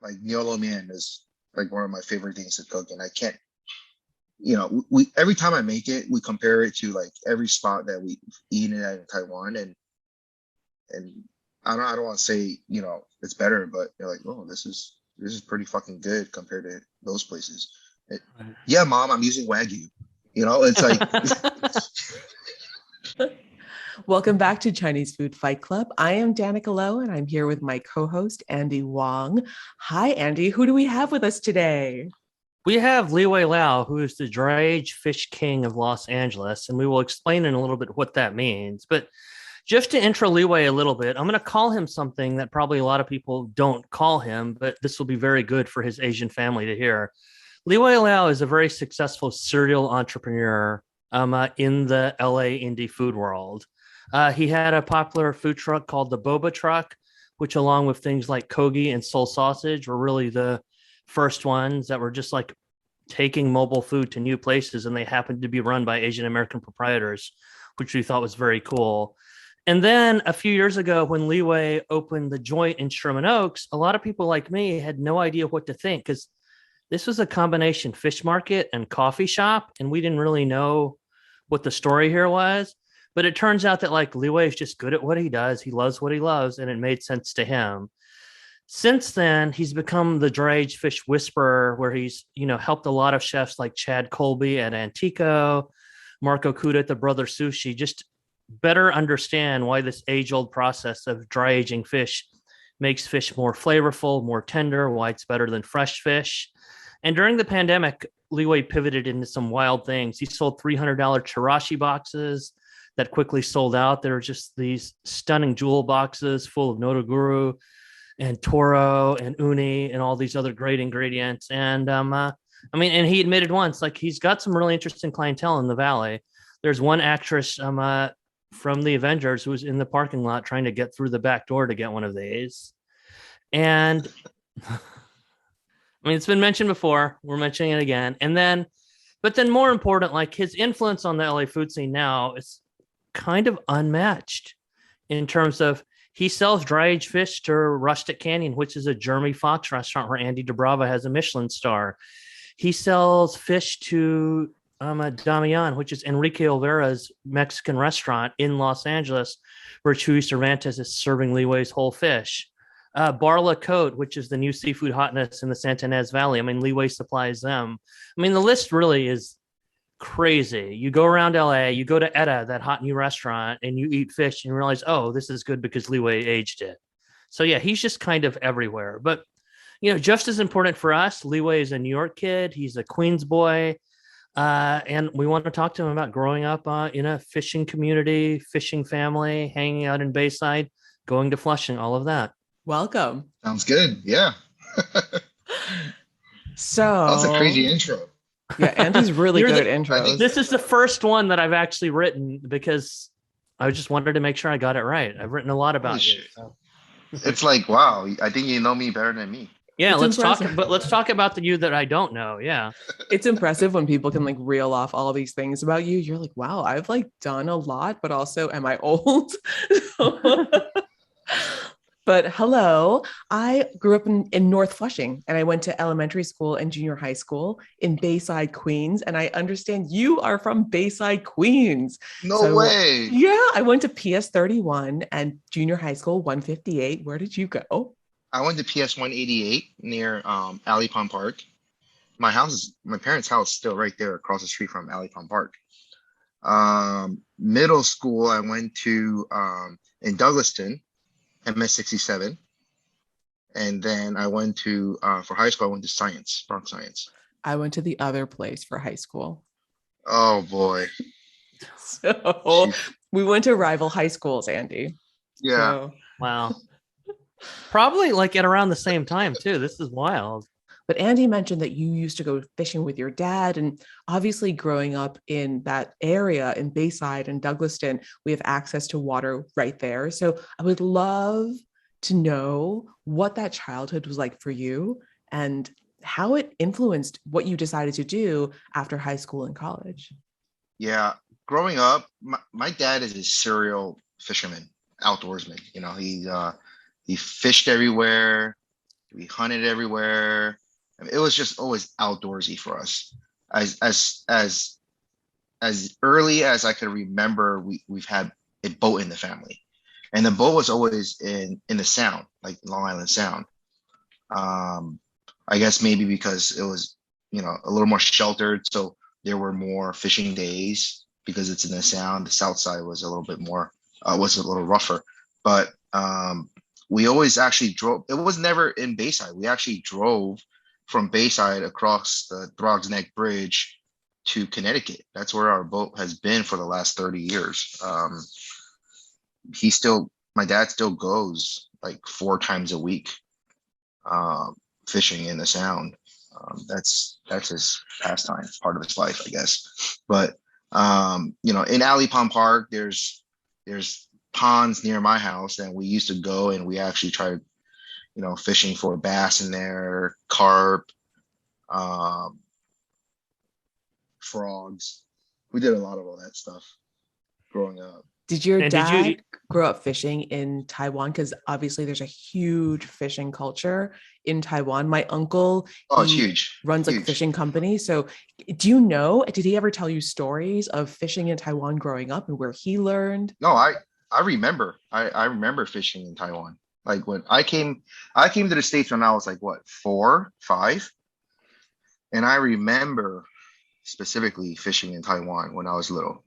like Niolo Mian is like one of my favorite things to cook, and I can't, we every time I make it, we compare it to like every spot that we've eaten at in Taiwan, and I don't want to say it's better, but you're like, oh, this is pretty fucking good compared to those places. Yeah, mom, I'm using Wagyu. It's like. Welcome back to Chinese Food Fight Club. I am Danica Lowe, and I'm here with my co-host, Andy Wang. Hi, Andy. Who do we have with us today? We have Liwei Liao, who is the dry-aged fish king of Los Angeles, and we will explain in a little bit what that means. But just to intro Liwei a little bit, I'm going to call him something that probably a lot of people don't call him, but this will be very good for his Asian family to hear. Liwei Liao is a very successful serial entrepreneur in the LA indie food world. He had a popular food truck called the Boba Truck, which along with things like Kogi and Soul Sausage were really the first ones that were just like taking mobile food to new places, and they happened to be run by Asian American proprietors, which we thought was very cool. And then a few years ago, when Liwei opened the joint in Sherman Oaks, a lot of people like me had no idea what to think because this was a combination fish market and coffee shop, and we didn't really know what the story here was. But it turns out that like Liwei is just good at what he does. He loves what he loves, and it made sense to him. Since then, he's become the dry-aged fish whisperer, where he's helped a lot of chefs like Chad Colby at Antico, Marco Kuda at the Brother Sushi, just better understand why this age-old process of dry aging fish makes fish more flavorful, more tender, why it's better than fresh fish. And during the pandemic, Liwei pivoted into some wild things. He sold $300 Shirashi boxes that quickly sold out. There were just these stunning jewel boxes full of Notoguru and Toro and Uni and all these other great ingredients. And and he admitted once, like he's got some really interesting clientele in the Valley. There's one actress from the Avengers who was in the parking lot trying to get through the back door to get one of these. And it's been mentioned before. We're mentioning it again. But then more important, like his influence on the LA food scene now is kind of unmatched in terms of he sells dry-aged fish to Rustic Canyon, which is a Jeremy Fox restaurant where Andy DeBrava has a Michelin star. He sells fish to Damian, which is Enrique Olvera's Mexican restaurant in Los Angeles, where Chuy Cervantes is serving Liwei's whole fish. Barla Cote, which is the new seafood hotness in the Santa Ynez Valley. Liwei supplies them. The list really is crazy. You go around LA, you go to Etta, that hot new restaurant, and you eat fish and you realize, oh, this is good because Liwei aged it. So yeah, he's just kind of everywhere. But just as important for us, Liwei is a New York kid. He's a Queens boy. And we want to talk to him about growing up in a fishing community, fishing family, hanging out in Bayside, going to Flushing, all of that. Welcome. Sounds good. Yeah. So that was a crazy intro. Yeah, Andy's really good at intros. This is the first one that I've actually written because I just wanted to make sure I got it right. I've written a lot about you. So. It's like, wow, I think you know me better than me. Yeah, let's talk about the you that I don't know. Yeah. It's impressive when people can like reel off all these things about you. You're like, wow, I've like done a lot, but also am I old? But hello, I grew up in North Flushing, and I went to elementary school and junior high school in Bayside, Queens. And I understand you are from Bayside, Queens. No way. Yeah, I went to PS 31 and junior high school 158. Where did you go? I went to PS 188 near Alley Pond Park. My parents' house is still right there across the street from Alley Pond Park. Middle school, I went to in Douglaston, MS 67, and then I went to for high school I went to Bronx Science. I went to the other place for high school. Oh boy. So we went to rival high schools, Andy. Yeah. So. Wow. Probably like at around the same time too. This is wild. But Andy mentioned that you used to go fishing with your dad, and obviously growing up in that area in Bayside and Douglaston, we have access to water right there. So I would love to know what that childhood was like for you and how it influenced what you decided to do after high school and college. Yeah, growing up, my dad is a serial fisherman, outdoorsman. He fished everywhere. We hunted everywhere. I mean, it was just always outdoorsy for us. As early as I could remember, we've had a boat in the family, and the boat was always in the Sound, like Long Island Sound. Um, I guess maybe because it was, a little more sheltered, so there were more fishing days because it's in the Sound. The South side was a little bit more, was a little rougher, but we always actually drove. It was never in Bayside. We actually drove from Bayside across the Throgs Neck Bridge to Connecticut. That's where our boat has been for the last 30 years. My dad still goes like 4 times a week fishing in the Sound. That's his pastime, part of his life, I guess. But in Alley Pond Park, there's ponds near my house, and we used to go and we actually tried, fishing for bass in there, carp, frogs. We did a lot of all that stuff growing up. Did your And dad grow up fishing in Taiwan? Because obviously there's a huge fishing culture in Taiwan. My uncle, Oh, it's huge. Runs like a Huge. fishing company. So do you know, did he ever tell you stories of fishing in Taiwan growing up and where he learned? No, I remember. I remember fishing in Taiwan. Like when I came to the States when I was like what, 4, 5, and I remember specifically fishing in Taiwan when I was little.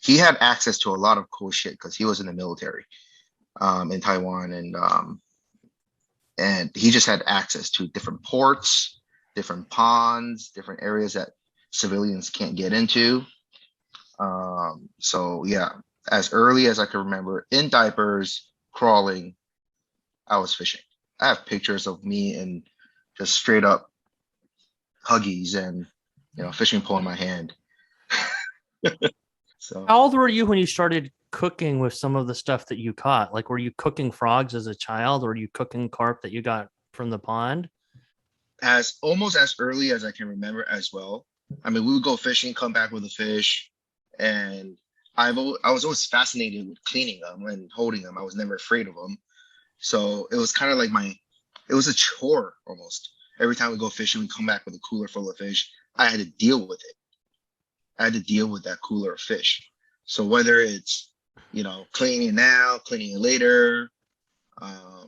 He had access to a lot of cool shit because he was in the military in Taiwan, and he just had access to different ports, different ponds, different areas that civilians can't get into. So yeah, as early as I can remember, in diapers, crawling, I was fishing. I have pictures of me in just straight up Huggies and fishing pole in my hand. So how old were you when you started cooking with some of the stuff that you caught? Like, were you cooking frogs as a child, or were you cooking carp that you got from the pond? as almost as early as I can remember as well. I mean, we would go fishing, come back with a fish, and I was always fascinated with cleaning them and holding them. I was never afraid of them. So it was kind of like it was a chore almost. Every time we go fishing, we come back with a cooler full of fish. I had to deal with it. I had to deal with that cooler of fish. So whether it's, cleaning it now, cleaning it later, I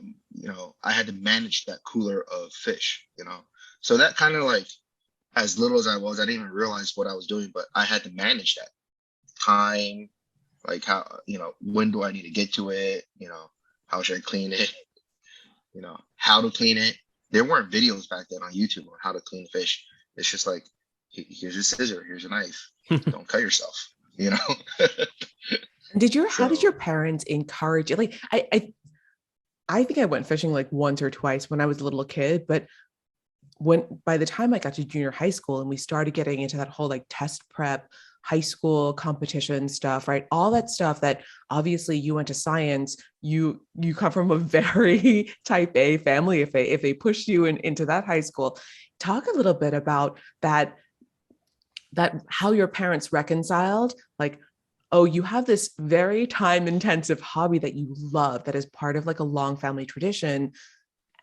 had to manage that cooler of fish. So that kind of like, as little as I was, I didn't even realize what I was doing, but I had to manage that time, like how, when do I need to get to it? How should I clean it? How to clean it. There weren't videos back then on YouTube on how to clean fish. It's just like, here's a scissor, here's a knife. Don't cut yourself, How did your parents encourage you? Like, I think I went fishing like once or twice when I was a little kid, but by the time I got to junior high school and we started getting into that whole like test prep, high school competition stuff, right? All that stuff that obviously you went to science, you come from a very type A family if they pushed you into that high school. Talk a little bit about that how your parents reconciled, like, oh, you have this very time intensive hobby that you love that is part of like a long family tradition.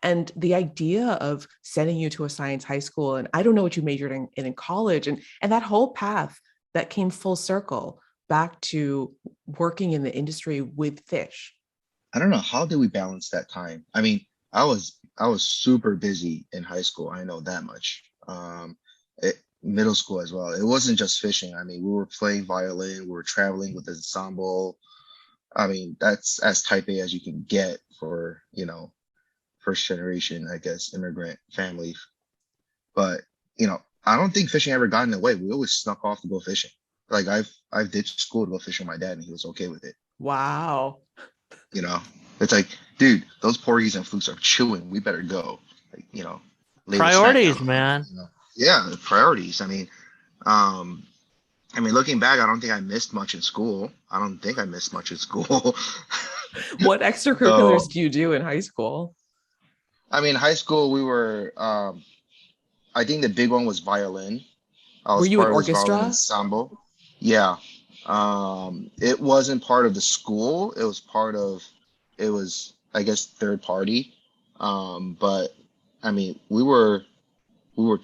And the idea of sending you to a science high school, and I don't know what you majored in college, and that whole path that came full circle back to working in the industry with fish. I don't know, how did we balance that time? I mean, I was super busy in high school. I know that much. Middle school as well. It wasn't just fishing. I mean, we were playing violin, we were traveling with the ensemble. I mean, that's as type A as you can get for, first generation, I guess, immigrant family. But, I don't think fishing ever got in the way. We always snuck off to go fishing. Like I've ditched school to go fish with my dad and he was okay with it. Wow. It's like, dude, those porgies and flukes are chewing. We better go. Like, lay the snack Priorities, down, man. Yeah, the priorities. I mean, looking back, I don't think I missed much in school. What extracurriculars do you do in high school? I mean, high school, we were, I think the big one was violin. I Were was you in part of this violin orchestra? ensemble. Yeah. It wasn't part of the school. It was, I guess, third party. But I mean, we were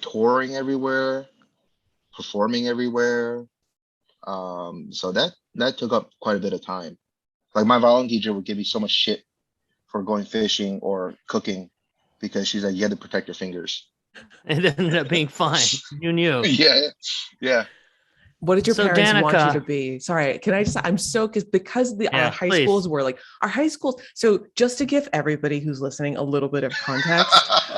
touring everywhere, performing everywhere. So that took up quite a bit of time. Like my violin teacher would give me so much shit for going fishing or cooking because she's like, you had to protect your fingers. It ended up being fine. You knew. Yeah, yeah. What did your So parents want you to Danica, be? Sorry, can I just, I'm so, because our yeah, high please. schools were like, our high schools. So just to give everybody who's listening a little bit of context,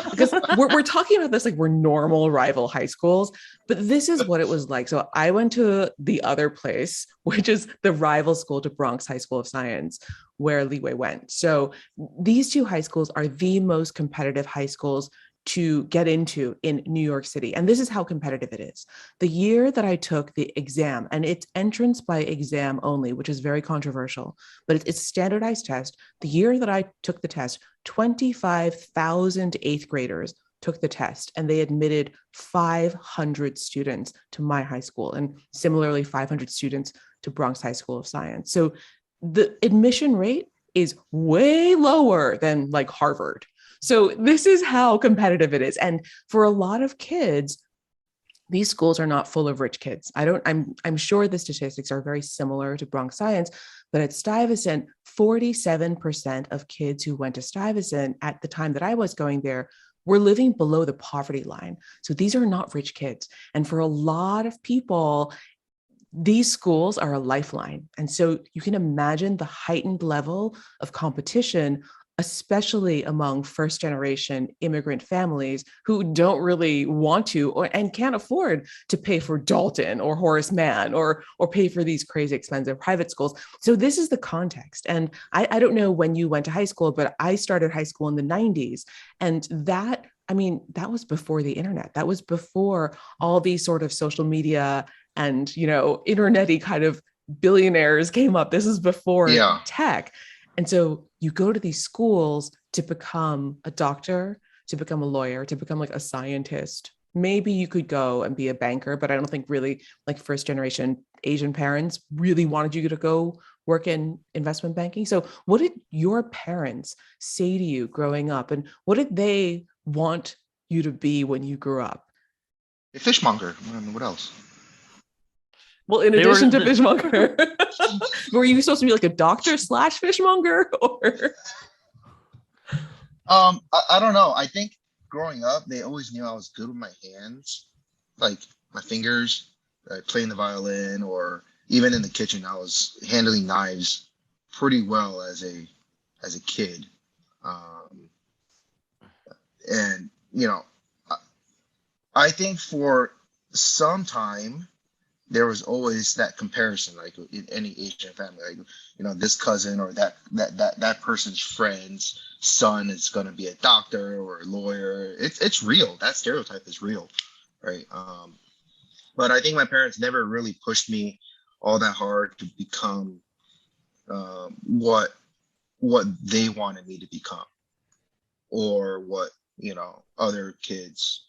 because we're talking about this like we're normal rival high schools, but this is what it was like. So I went to the other place, which is the rival school to Bronx High School of Science, where Liwei went. So these two high schools are the most competitive high schools to get into in New York City. And this is how competitive it is. The year that I took the exam, and it's entrance by exam only, which is very controversial, but it's a standardized test. The year that I took the test, 25,000 eighth graders took the test, and they admitted 500 students to my high school, and similarly 500 students to Bronx High School of Science. So the admission rate is way lower than like Harvard. So this is how competitive it is. And for a lot of kids, these schools are not full of rich kids. I'm sure the statistics are very similar to Bronx Science, but at Stuyvesant, 47% of kids who went to Stuyvesant at the time that I was going there were living below the poverty line. So these are not rich kids. And for a lot of people, these schools are a lifeline. And so you can imagine the heightened level of competition, especially among first generation immigrant families who don't really want to and can't afford to pay for Dalton or Horace Mann or pay for these crazy expensive private schools. So this is the context. And I don't know when you went to high school, but I started high school in the 90s. And that, I mean, that was before the internet. That was before all these sort of social media and, internet-y kind of billionaires came up. This is before Yeah. tech. And so you go to these schools to become a doctor, to become a lawyer, to become like a scientist. Maybe you could go and be a banker, but I don't think really like first generation Asian parents really wanted you to go work in investment banking. So what did your parents say to you growing up, and what did they want you to be when you grew up? A fishmonger. What else? Well, in They were addition to fishmonger, were you supposed to be like a doctor slash fishmonger, or? I don't know. I think growing up, they always knew I was good with my hands, like my fingers, playing the violin, or even in the kitchen, I was handling knives pretty well as a kid. Um, and I, I think for some time there was always that comparison, like in any Asian family, like this cousin or that person's friend's son is going to be a doctor or a lawyer. It's real. That stereotype is real, right? But I think my parents never really pushed me all that hard to become what they wanted me to become, or what other kids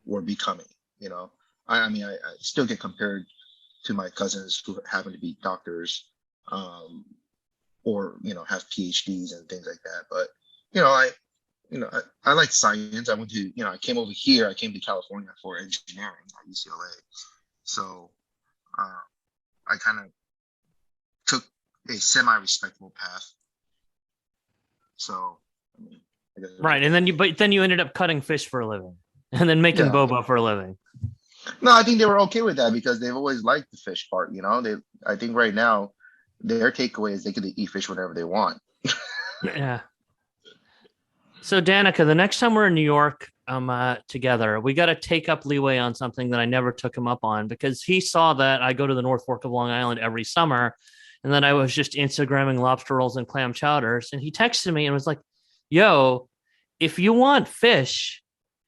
were becoming. I mean, I still get compared to my cousins who happen to be doctors, or have PhDs and things like that. But I like science. I went to I came over here. I came to California for engineering at UCLA. So I kind of took a semi-respectable path. So I mean, I guess right, and then you ended up cutting fish for a living, and then making yeah. boba for a living. No, I think they were okay with that because they've always liked the fish part. I think right now their takeaway is they can eat fish whenever they want. Yeah. So Danica, the next time we're in New York together, we got to take up Liwei on something that I never took him up on, because he saw that I go to the North Fork of Long Island every summer, and then I was just Instagramming lobster rolls and clam chowders, and he texted me and was like, yo, if you want fish,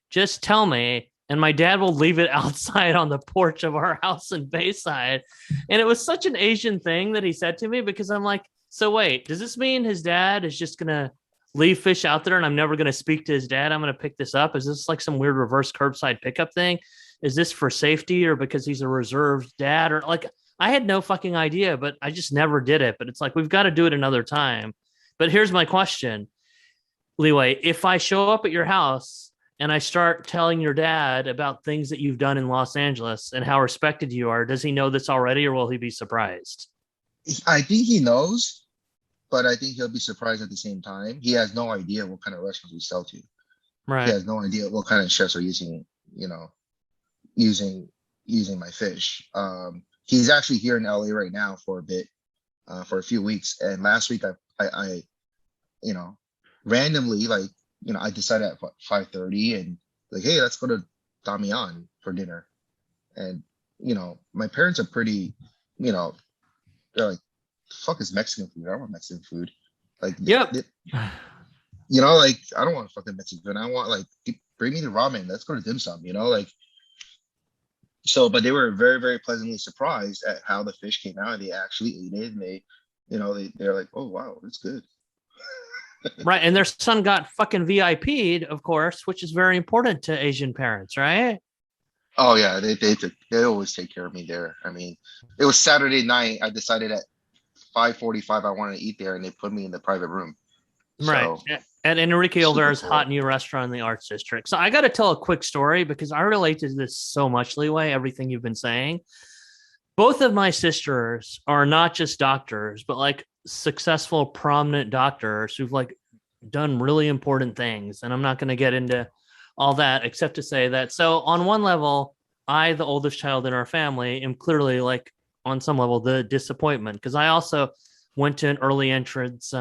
just tell me, and my dad will leave it outside on the porch of our house in Bayside. And it was such an Asian thing that he said to me, because I'm like, so wait, does this mean his dad is just going to leave fish out there and I'm never going to speak to his dad? I'm going to pick this up. Is this like some weird reverse curbside pickup thing? Is this for safety or because he's a reserved dad? Or like, I had no fucking idea, but I just never did it. But it's like, we've got to do it another time. But here's my question. Liwei, if I show up at your house and I start telling your dad about things that you've done in Los Angeles and how respected you are, does he know this already, or will he be surprised? I think he knows, but I think he'll be surprised at the same time. He has no idea what kind of restaurants we sell to. He Right. has no idea what kind of chefs are using, using using my fish. He's actually here in LA right now for a bit, for a few weeks. And last week I you know, randomly, like, I decided at 5:30 and like, hey, let's go to Damian for dinner. And my parents are pretty, you know, they're like, the fuck is Mexican food? I don't want Mexican food. Like, Yep. like, I don't want fucking Mexican food. I want, like, bring me the ramen. Let's go to dim sum, like. So, but they were very, very pleasantly surprised at how the fish came out, and they actually ate it, and they're like, oh wow, it's good. Right. And their son got fucking VIP'd, of course, which is very important to Asian parents, right? Oh yeah, they always take care of me there. I mean, it was Saturday night. I decided at 5:45 I wanted to eat there, and they put me in the private room. Right. So At Enrique super Olvera's hot cool. new restaurant in the Arts District. So I got to tell a quick story because I relate to this so much, Leeway, everything you've been saying. Both of my sisters are not just doctors, but like successful, prominent doctors who've like done really important things. And I'm not going to get into all that except to say that. So on one level, I, the oldest child in our family, am clearly like on some level the disappointment because I also went to an early entrance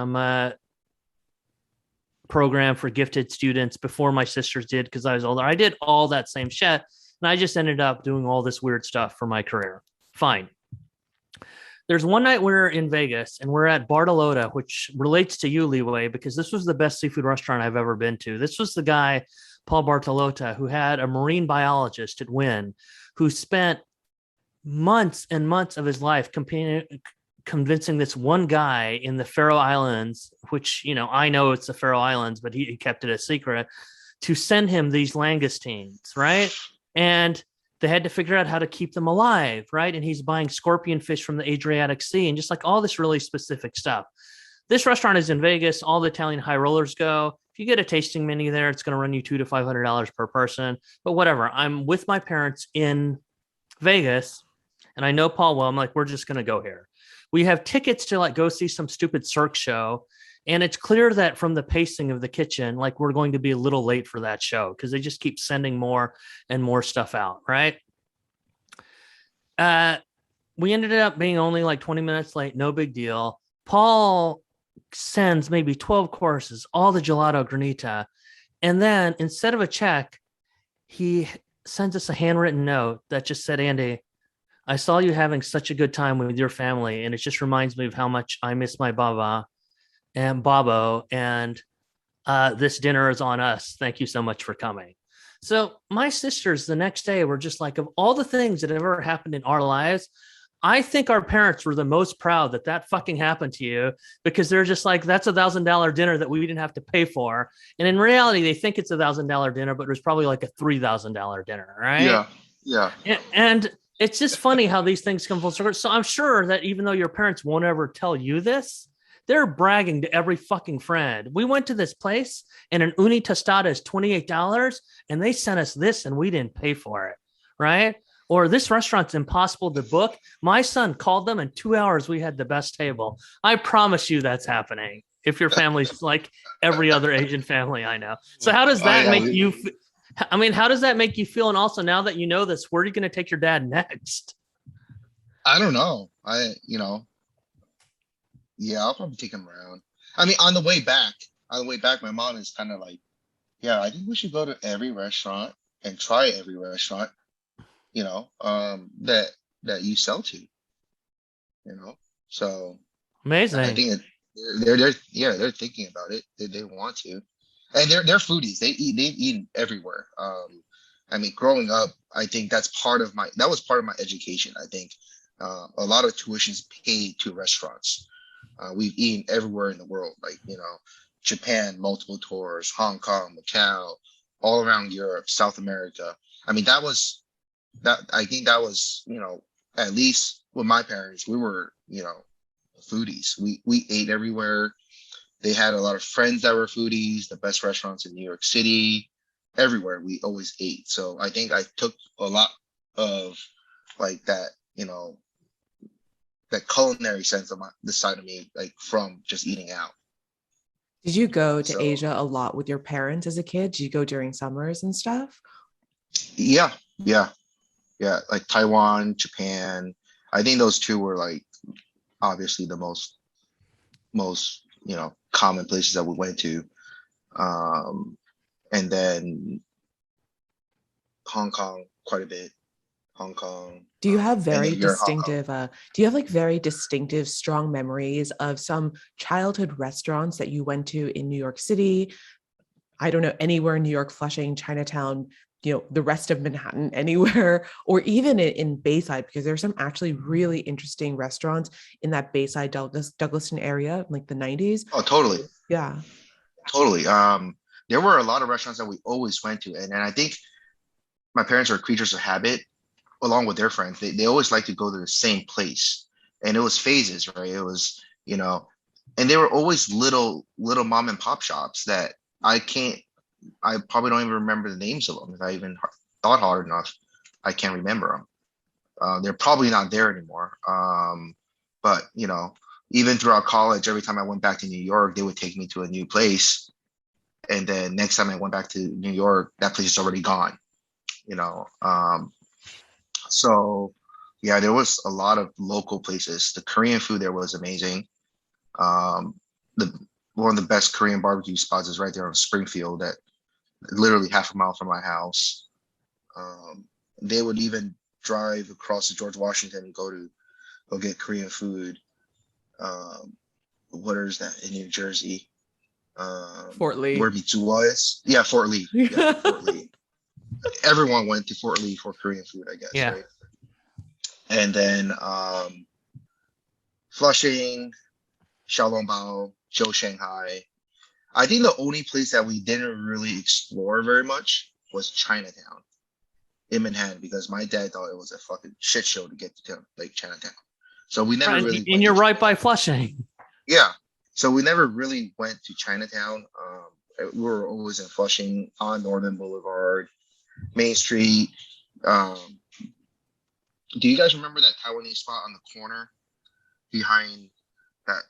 program for gifted students before my sisters did because I was older. I did all that same shit, and I just ended up doing all this weird stuff for my career. Fine. There's one night we're in Vegas and we're at Bartolotta, which relates to you, Liwei, because this was the best seafood restaurant I've ever been to. This was the guy, Paul Bartolotta, who had a marine biologist at Wynn, who spent months and months of his life convincing this one guy in the Faroe Islands, which, I know it's the Faroe Islands, but he kept it a secret, to send him these langoustines, right? And they had to figure out how to keep them alive, right? And he's buying scorpion fish from the Adriatic Sea and just like all this really specific stuff. This restaurant is in Vegas. All the Italian high rollers go. If you get a tasting menu there, it's going to run you $200 to $500 per person. But whatever. I'm with my parents in Vegas, and I know Paul well. I'm like, we're just going to go here. We have tickets to like go see some stupid Cirque show. And it's clear that from the pacing of the kitchen, like we're going to be a little late for that show because they just keep sending more and more stuff out, right? We ended up being only like 20 minutes late, no big deal. Paul sends maybe 12 courses, all the gelato granita. And then instead of a check, he sends us a handwritten note that just said, Andy, I saw you having such a good time with your family, and it just reminds me of how much I miss my Baba and Babo, and this dinner is on us. Thank you so much for coming. So my sisters the next day were just like, of all the things that have ever happened in our lives, I think our parents were the most proud that fucking happened to you because they're just like, that's $1,000 dinner that we didn't have to pay for. And in reality, they think it's $1,000 dinner, but it was probably like a $3,000 dinner, right? Yeah. And it's just funny how these things come full circle. So I'm sure that even though your parents won't ever tell you this, they're bragging to every fucking friend. We went to this place and an uni tostada is $28 and they sent us this and we didn't pay for it, right? Or this restaurant's impossible to book. My son called them in 2 hours. We had the best table. I promise you that's happening if your family's like every other Asian family I know. So how does that make you? How does that make you feel? And also now that you know this, where are you going to take your dad next? I don't know. Yeah, I'll probably take him around. I mean, on the way back, my mom is kind of like, yeah, I think we should go to every restaurant and try every restaurant, that you sell to, So I Amazing. think they're thinking about it. They want to, and they're foodies. They've eaten everywhere. I mean, growing up, I think that was part of my education. I think a lot of tuitions paid to restaurants. We've eaten everywhere in the world, like, Japan, multiple tours, Hong Kong, Macau, all around Europe, South America. I mean, I think that was, at least with my parents, we were, foodies. We ate everywhere. They had a lot of friends that were foodies, the best restaurants in New York City, everywhere. We always ate. So I think I took a lot of like that, that culinary sense of the side of me, like from just eating out. Did you go to So Asia a lot with your parents as a kid? Did you go during summers and stuff? yeah, yeah, yeah. Like Taiwan, Japan. I think those two were like obviously the most common places that we went to. And then Hong Kong quite a bit. Hong Kong. Do you have And very if you're in Hong Kong, distinctive, do you have like very distinctive, strong memories of some childhood restaurants that you went to in New York City? I don't know, anywhere in New York, Flushing, Chinatown, the rest of Manhattan, anywhere, or even in Bayside, because there's some actually really interesting restaurants in that Bayside, Douglaston area, in like the 90s. oh, totally, Yeah. totally. There were a lot of restaurants that we always went to, and I think my parents are creatures of habit, along with their friends. They always like to go to the same place, and it was phases, right? It was, and they were always little mom and pop shops that I probably don't even remember the names of them. If I even thought hard enough, I can't remember them. They're probably not there anymore. But even throughout college, every time I went back to New York, they would take me to a new place, and then next time I went back to New York, that place is already gone. So yeah, there was a lot of local places. The Korean food there was amazing. The One of the best Korean barbecue spots is right there on Springfield, that literally half a mile from my house. They would even drive across to George Washington and go get Korean food. What is that in New Jersey? Fort Lee. Where Mitsuwa is? Yeah, Fort Lee. Yeah, Fort Lee. Everyone went to Fort Lee for Korean food, I guess. Yeah. Right. And then Flushing, Xiaolongbao, Zhou Shanghai. I think the only place that we didn't really explore very much was Chinatown in Manhattan, because my dad thought it was a fucking shit show to get to like Chinatown. So we never really. And you're right by Flushing. Yeah. So we never really went to Chinatown. We were always in Flushing on Northern Boulevard, Main Street. Do you guys remember that Taiwanese spot on the corner behind that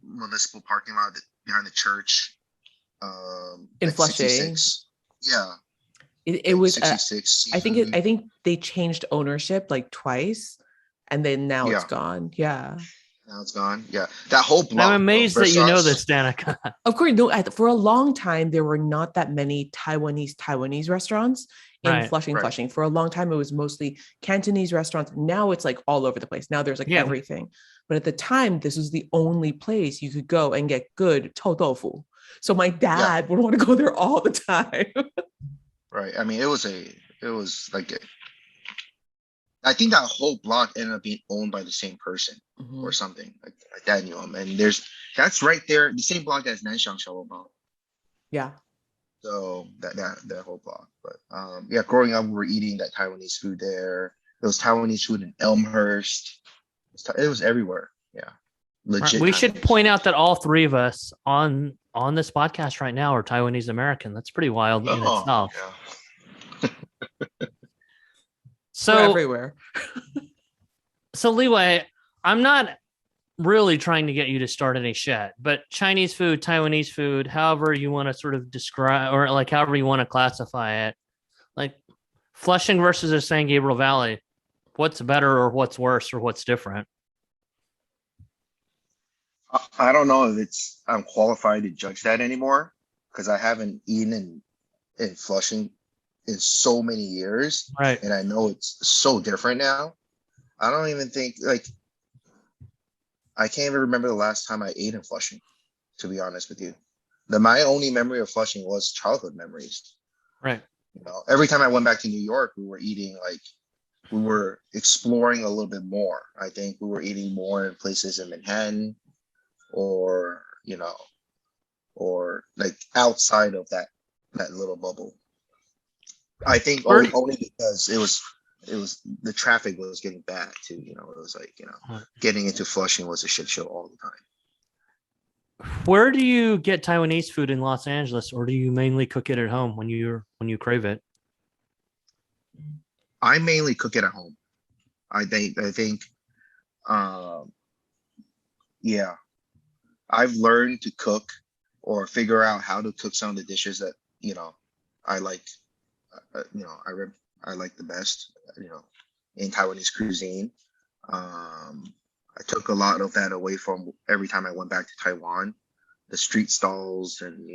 municipal parking lot behind the church? In Flushing. 66? Yeah. It was 66. I think they changed ownership like twice, and then now it's gone. Yeah. Now it's gone. Yeah. That whole block. I'm amazed that you know this, Danica. Of course, no. For a long time, there were not that many Taiwanese restaurants in Flushing. Right. Flushing. For a long time, it was mostly Cantonese restaurants. Now it's like all over the place. Now there's like everything. But at the time, this was the only place you could go and get good chou tofu. So my dad would want to go there all the time. Right. I mean, it was like I think that whole block ended up being owned by the same person or something. Like that knew him. And that's right there, the same block as Nanxiang Xiaolongbao. Yeah. So that whole block. But growing up, we were eating that Taiwanese food there. There was Taiwanese food in Elmhurst. It was everywhere. Yeah. Legit. We should point out that all three of us on this podcast right now are Taiwanese American. That's pretty wild in itself. Yeah. So we're everywhere. So Liwei, I'm not really trying to get you to start any shit, but Chinese food, Taiwanese food, however you want to sort of describe, or like however you want to classify it, like Flushing versus the San Gabriel Valley, what's better or what's worse or what's different? I don't know if I'm qualified to judge that anymore, because I haven't eaten in Flushing in so many years. Right. And I know it's so different now. I don't even think I can't even remember the last time I ate in Flushing, to be honest with you. My only memory of Flushing was childhood memories. Right. Every time I went back to New York, we were exploring a little bit more. I think we were eating more in places in Manhattan, or like outside of that little bubble. I think only because it was the traffic was getting bad too. It was like getting into Flushing was a shit show all the time. Where do you get Taiwanese food in Los Angeles, or do you mainly cook it at home when you crave it? I mainly cook it at home. I think um yeah, I've learned to cook or figure out how to cook some of the dishes that, I like, I like the best, in Taiwanese cuisine. I took a lot of that away from every time I went back to Taiwan, the street stalls and,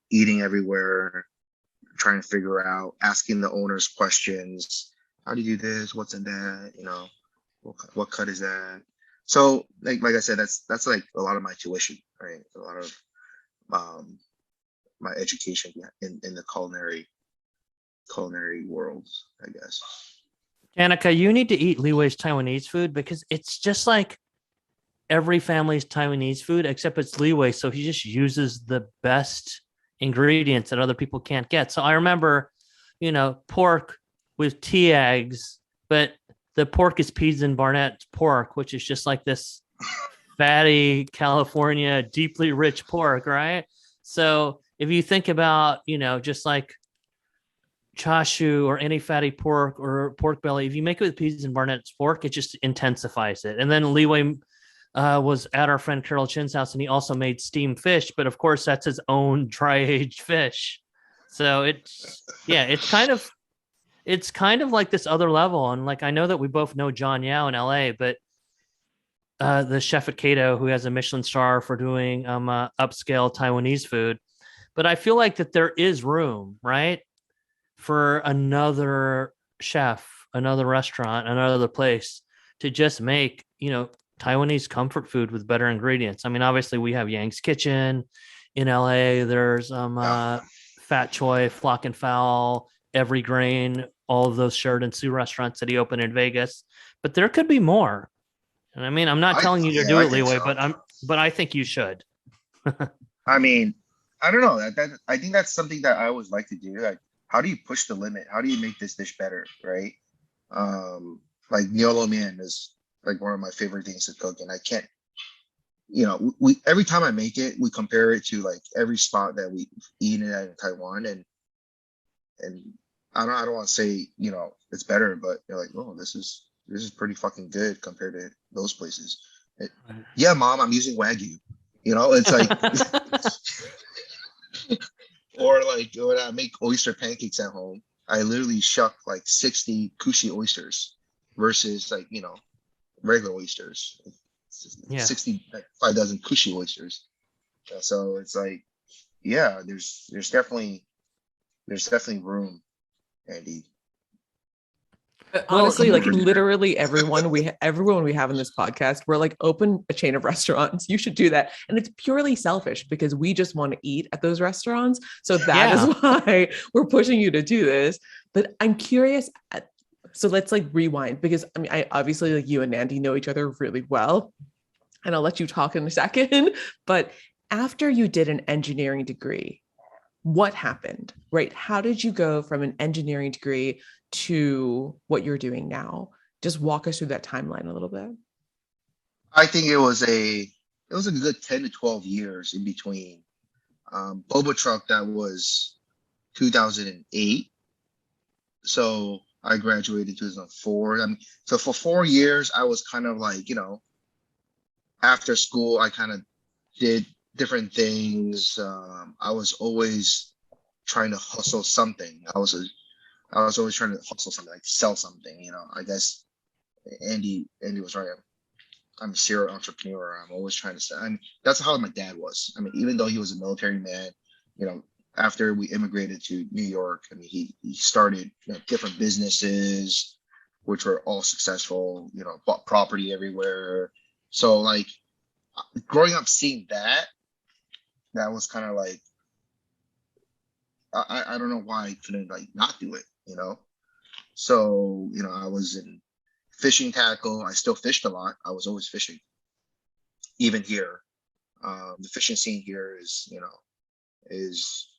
eating everywhere, trying to figure out, asking the owners questions. How do you do this? What's in that? What cut is that? So like I said, that's like a lot of my tuition, right? A lot of um, my education in the culinary world, I guess. Danica, you need to eat Liwei's Taiwanese food because it's just like every family's Taiwanese food, except it's Liwei. So he just uses the best ingredients that other people can't get. So I remember, pork with tea eggs, but the pork is Peas and Barnett pork, which is just like this fatty California, deeply rich pork, right? So if you think about, just like chashu or any fatty pork or pork belly, if you make it with Peas and Barnett's pork, it just intensifies it. And then Liwei was at our friend Carol Chin's house, and he also made steamed fish, but of course that's his own dry aged fish. So it's kind of like this other level. And like I know that we both know John Yao in LA, but the chef at Cato who has a Michelin star for doing upscale Taiwanese food. But I feel like that there is room, right, for another chef, another restaurant, another place to just make, Taiwanese comfort food with better ingredients. I mean, obviously we have Yang's Kitchen in LA. There's Yeah, Fat Choi, Flock and Fowl, Every Grain, all of those Sheridan Sue restaurants that he opened in Vegas. But there could be more. And I mean, I'm not telling you to yeah, do I it, think Liwei, so. but I think you should. I mean, I don't know that I think that's something that I always like to do. Like, how do you push the limit? How do you make this dish better, right? Like Nyolo Mian is like one of my favorite things to cook, and I can't, we every time I make it, we compare it to like every spot that we eaten at in Taiwan, and I don't want to say it's better, but you're like, oh, this is pretty fucking good compared to those places. It- yeah, mom, I'm using Wagyu. It's like, or like when I make oyster pancakes at home, I literally shuck like 60 kushi oysters versus like, regular oysters. Yeah. 60, like 5 dozen kushi oysters. So it's like, yeah, there's definitely room, Andy. Well, Honestly, like literally everyone we have in this podcast, we're like open a chain of restaurants. You should do that. And it's purely selfish because we just want to eat at those restaurants. So that is yeah. why we're pushing you to do this. But I'm curious. So let's like rewind because I mean, I obviously like you and Andy know each other really well. And I'll let you talk in a second. But after you did an engineering degree, what happened, right? How did you go from an engineering degree to what you're doing now? Just walk us through that timeline a little bit. I think it was a good 10 to 12 years in between. Boba Truck, that was 2008. So I graduated in 2004. I mean, so for 4 years, I was kind of like, after school, I kind of did different things. I was always trying to hustle something. I was always trying to hustle something, like sell something. I guess Andy was right. I'm a serial entrepreneur. I'm always trying to sell. I mean, that's how my dad was. I mean, even though he was a military man, you know, after we immigrated to New York, I mean, he started different businesses, which were all successful. Bought property everywhere. So like growing up, seeing that was kind of like I don't know why I couldn't like not do it. So I was in fishing tackle. I still fished a lot. I was always fishing, even here. The fishing scene here is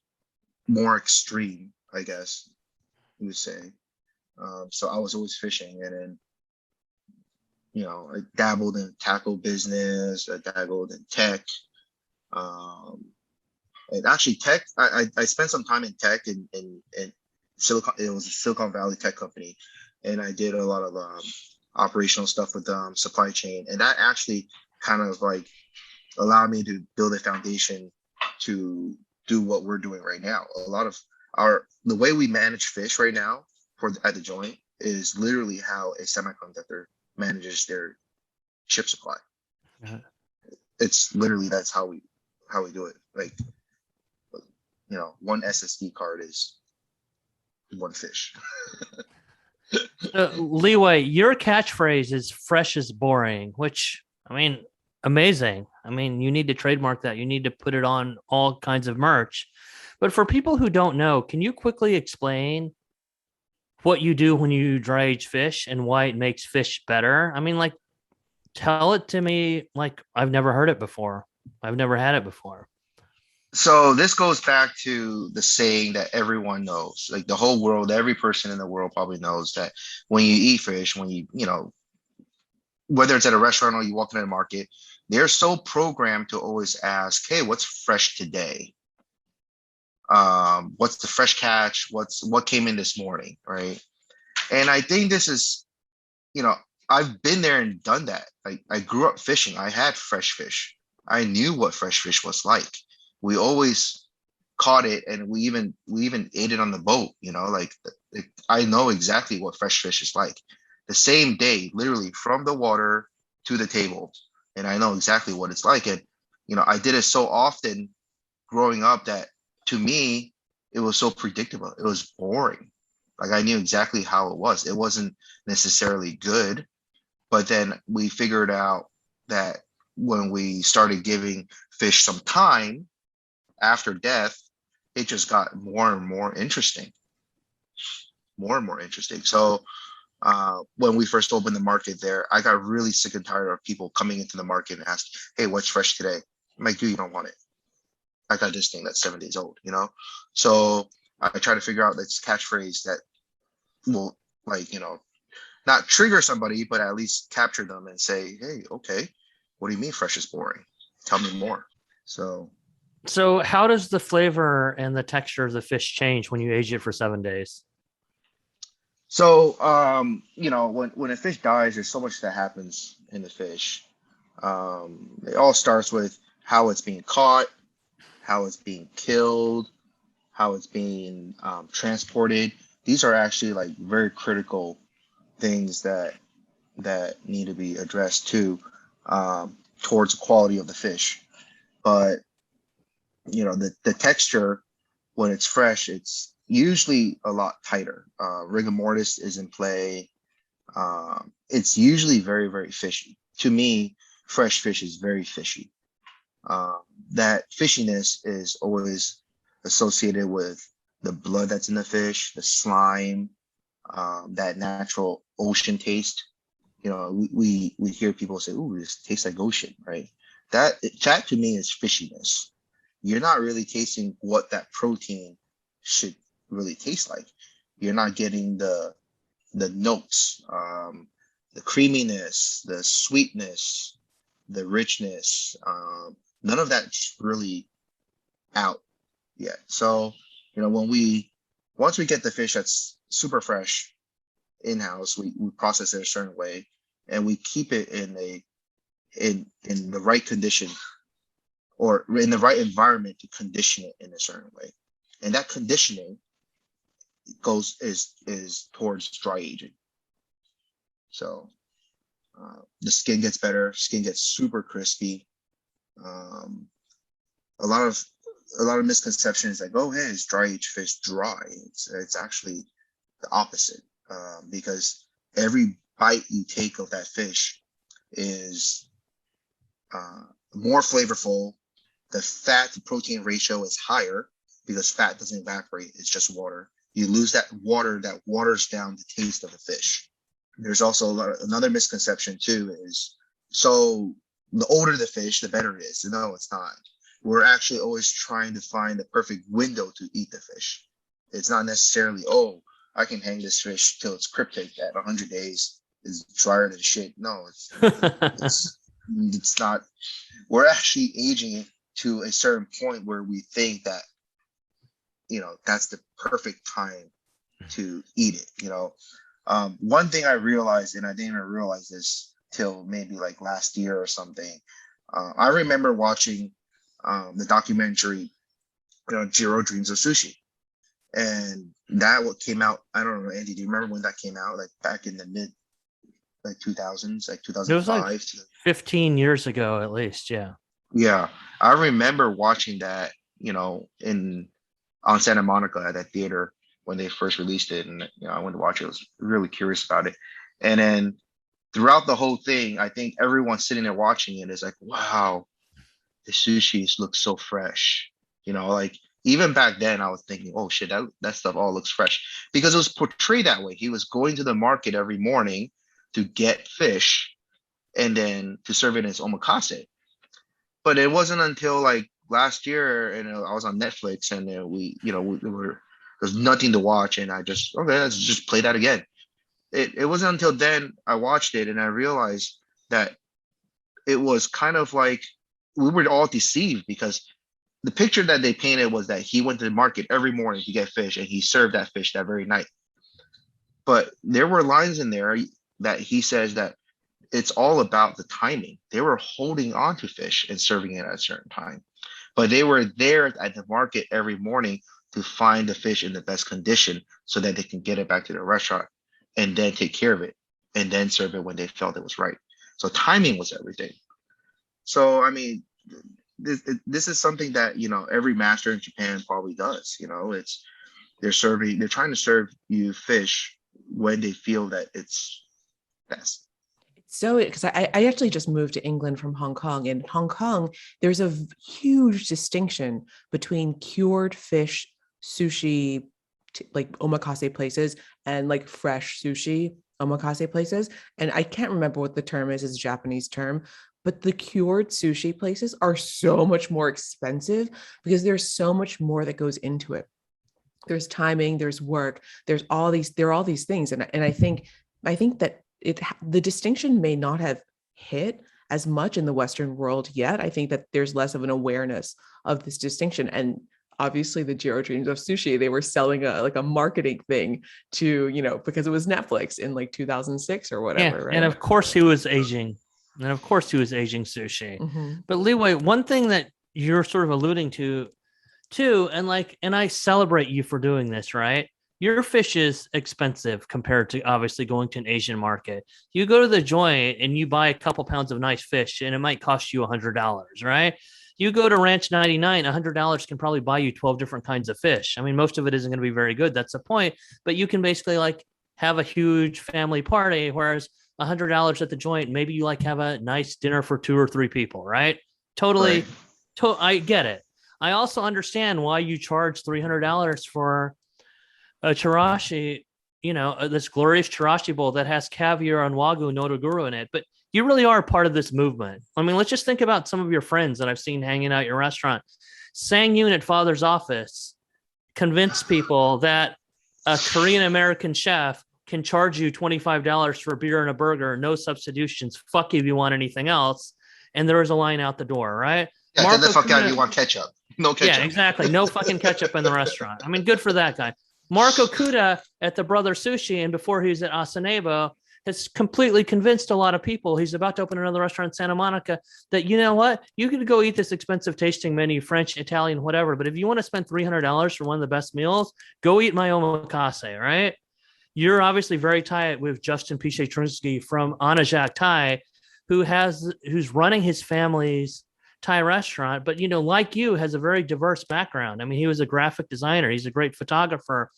more extreme, I guess you would say. So I was always fishing, and then I dabbled in tackle business, I dabbled in tech. Um, and actually tech, I spent some time in tech in Silicon, it was a Silicon Valley tech company. And I did a lot of operational stuff with supply chain. And that actually kind of like allowed me to build a foundation to do what we're doing right now. A lot of the way we manage fish right now at the joint is literally how a semiconductor manages their chip supply. Uh, It's literally that's how we do it. Like, one SSD card is one fish. Liwei, your catchphrase is fresh is boring, which, I mean, amazing. I mean, you need to trademark that. You need to put it on all kinds of merch. But for people who don't know, can you quickly explain what you do when you dry age fish and why it makes fish better? I mean, like, tell it to me like I've never heard it before. I've never had it before. So this goes back to the saying that everyone knows, like the whole world, every person in the world probably knows that when you eat fish, when whether it's at a restaurant or you walk in a market, they're so programmed to always ask, "Hey, what's fresh today? What's the fresh catch? What came in this morning?" Right? And I think this is, I've been there and done that. I grew up fishing. I had fresh fish. I knew what fresh fish was like. We always caught it, and we even ate it on the boat. I know exactly what fresh fish is like. The same day, literally from the water to the table, and I know exactly what it's like. And I did it so often growing up that to me it was so predictable. It was boring. Like I knew exactly how it was. It wasn't necessarily good, but then we figured out that when we started giving fish some time after death, it just got more and more interesting, more and more interesting. So when we first opened the market there, I got really sick and tired of people coming into the market and asking, "Hey, what's fresh today?" I'm like, "Dude, you don't want it. I got this thing that's 7 days old." So I try to figure out this catchphrase that will, like, not trigger somebody, but at least capture them and say, "Hey, okay, what do you mean fresh is boring? Tell me more." So how does the flavor and the texture of the fish change when you age it for 7 days? When a fish dies, there's so much that happens in the fish. It all starts with how it's being caught, how it's being killed, how it's being transported. These are actually like very critical things that need to be addressed too, towards the quality of the fish. But the texture when it's fresh, it's usually a lot tighter. Rigor mortis is in play. It's usually very, very fishy. To me, fresh fish is very fishy. That fishiness is always associated with the blood that's in the fish, the slime, that natural ocean taste. We hear people say, "Ooh, this tastes like ocean," right? That to me is fishiness. You're not really tasting what that protein should really taste like. You're not getting the notes, the creaminess, the sweetness, the richness. None of that's really out yet. So, once we get the fish that's super fresh in-house, we process it a certain way, and we keep it in the right condition or in the right environment to condition it in a certain way. And that conditioning is towards dry aging. So the skin gets better, skin gets super crispy. A lot of misconceptions like, "Oh, hey, is dry aged fish dry?" It's actually the opposite, because every bite you take of that fish is more flavorful. The fat to protein ratio is higher because fat doesn't evaporate. It's just water. You lose that water that waters down the taste of the fish. There's also another misconception too is, so the older the fish, the better it is. No, it's not. We're actually always trying to find the perfect window to eat the fish. It's not necessarily, "Oh, I can hang this fish till it's cryptic at 100 days is drier than shit. No, it's not. We're actually aging it to a certain point where we think that, that's the perfect time to eat it. One thing I realized, and I didn't even realize this till maybe like last year or something. I remember watching the documentary, Jiro Dreams of Sushi. And that what came out, I don't know, Andy, do you remember when that came out? Like back in the mid 2000s, like It was like 2005. 15 years ago, at least. Yeah. Yeah. I remember watching that, on Santa Monica at that theater when they first released it. And, I went to watch it. I was really curious about it. And then throughout the whole thing, I think everyone sitting there watching it is like, wow, the sushis look so fresh. Like even back then I was thinking, oh shit, that stuff all looks fresh because it was portrayed that way. He was going to the market every morning to get fish and then to serve it in his omakase. But it wasn't until like last year, and I was on Netflix, and there's nothing to watch, and I just, okay, let's just play that again. It wasn't until then I watched it and I realized that it was kind of like we were all deceived because the picture that they painted was that he went to the market every morning to get fish and he served that fish that very night. But there were lines in there that he says that it's all about the timing. They were holding on to fish and serving it at a certain time, but they were there at the market every morning to find the fish in the best condition so that they can get it back to the restaurant and then take care of it and then serve it when they felt it was right. So timing was everything. So, I mean, this is something that, every master in Japan probably does. They're trying to serve you fish when they feel that it's best. So, because I actually just moved to England from Hong Kong. In Hong Kong, there's a huge distinction between cured fish sushi, like omakase places, and like fresh sushi omakase places. And I can't remember what the term is, it's a Japanese term, but the cured sushi places are so much more expensive because there's so much more that goes into it. There's timing, there's work, there are all these things. And I think that the distinction may not have hit as much in the Western world yet. I think that there's less of an awareness of this distinction. And obviously the Jiro Dreams of Sushi, they were selling a marketing thing to, because it was Netflix in like 2006 or whatever. Yeah. Right? And of course he was aging. Sushi. Mm-hmm. But Liwei, one thing that you're sort of alluding to too, and I celebrate you for doing this, right? Your fish is expensive compared to obviously going to an Asian market. You go to the joint and you buy a couple pounds of nice fish and it might cost you $100, right? You go to Ranch 99, $100 can probably buy you 12 different kinds of fish. I mean, most of it isn't going to be very good. That's the point. But you can basically like have a huge family party, whereas $100 at the joint, maybe you like have a nice dinner for 2 or 3 people, right? Totally. Right. I get it. I also understand why you charge $300 for a chirashi, this glorious chirashi bowl that has caviar and wagyu nodoguru in it. But you really are part of this movement. I mean, let's just think about some of your friends that I've seen hanging out at your restaurant. Sang Yoon at Father's Office convinced people that a Korean American chef can charge you $25 for a beer and a burger, no substitutions. Fuck you if you want anything else. And there is a line out the door, right? Yeah, get the fuck out if you want ketchup. No ketchup. Yeah, exactly. No fucking ketchup in the restaurant. I mean, good for that guy. Marco Kuda at the Brother Sushi, and before he was at Asanebo, has completely convinced a lot of people. He's about to open another restaurant in Santa Monica that, you know what, you could go eat this expensive tasting menu, French, Italian, whatever. But if you want to spend $300 for one of the best meals, go eat my omakase, right? You're obviously very tight with Justin Piche-Trunsky from Anajak Thai, who's running his family's Thai restaurant, but like you, has a very diverse background. I mean, he was a graphic designer. He's a great photographer.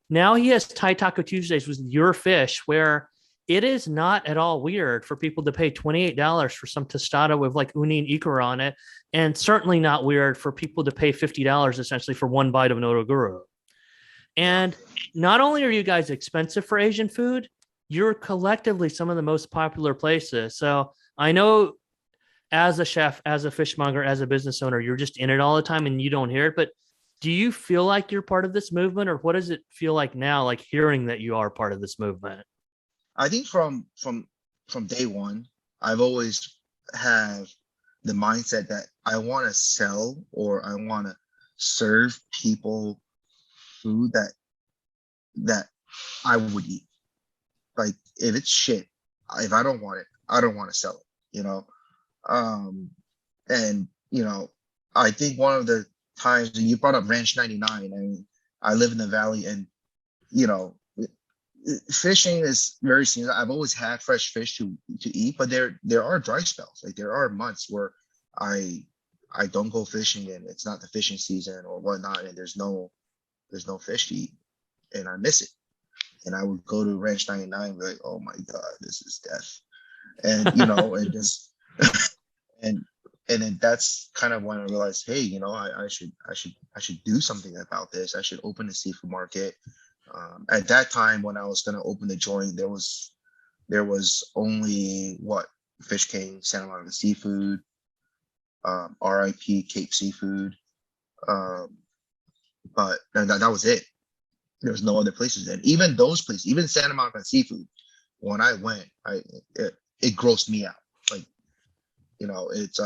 Now he has Thai Taco Tuesdays with your fish, where it is not at all weird for people to pay $28 for some tostada with like uni and ikura on it, and certainly not weird for people to pay $50 essentially for one bite of nodoguru. And not only are you guys expensive for Asian food, you're collectively some of the most popular places. So I know, as a chef, as a fishmonger, as a business owner, you're just in it all the time and you don't hear it. But do you feel like you're part of this movement, or what does it feel like now, like hearing that you are part of this movement? I think from day one, I've always have the mindset that I want to sell or I want to serve people food that I would eat. Like if it's shit, if I don't want it, I don't want to sell it, you know. And you know, I think one of the times you brought up Ranch 99, and I live in the valley, and you know, fishing is very seasonal. I've always had fresh fish to eat, but there are dry spells. Like there are months where I I don't go fishing and it's not the fishing season or whatnot, and there's no fish to eat, and I miss it. And I would go to Ranch 99 and be like, oh my God, this is death. And you know, and just and and then that's kind of when I realized, hey, you know, I should do something about this. I should open a seafood market. At that time, when I was going to open the joint, there was only what Fish King, Santa Monica Seafood, RIP Cape Seafood, but that was it. There was no other places. And even those places, even Santa Monica Seafood, when I went, it grossed me out. Like, you know, it's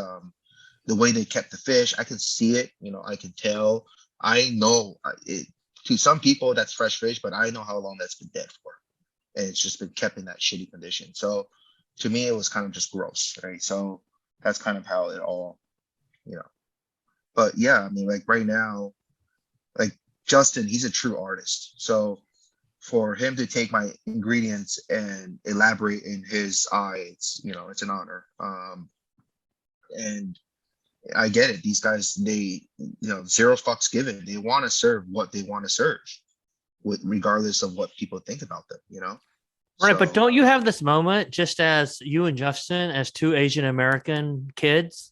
the way they kept the fish. I can see it. You know, I can tell. I know it. To some people, that's fresh fish, but I know how long that's been dead for, and it's just been kept in that shitty condition. So, to me, it was kind of just gross, right? So that's kind of how it all, you know. But yeah, I mean, like right now, like Justin, he's a true artist. So for him to take my ingredients and elaborate in his eye, it's, you know, it's an honor. And I get it. These guys, they, you know, zero fucks given. They want to serve what they want to serve, with regardless of what people think about them, you know. Right, but So, don't you have this moment just as you and Justin, as two Asian American kids,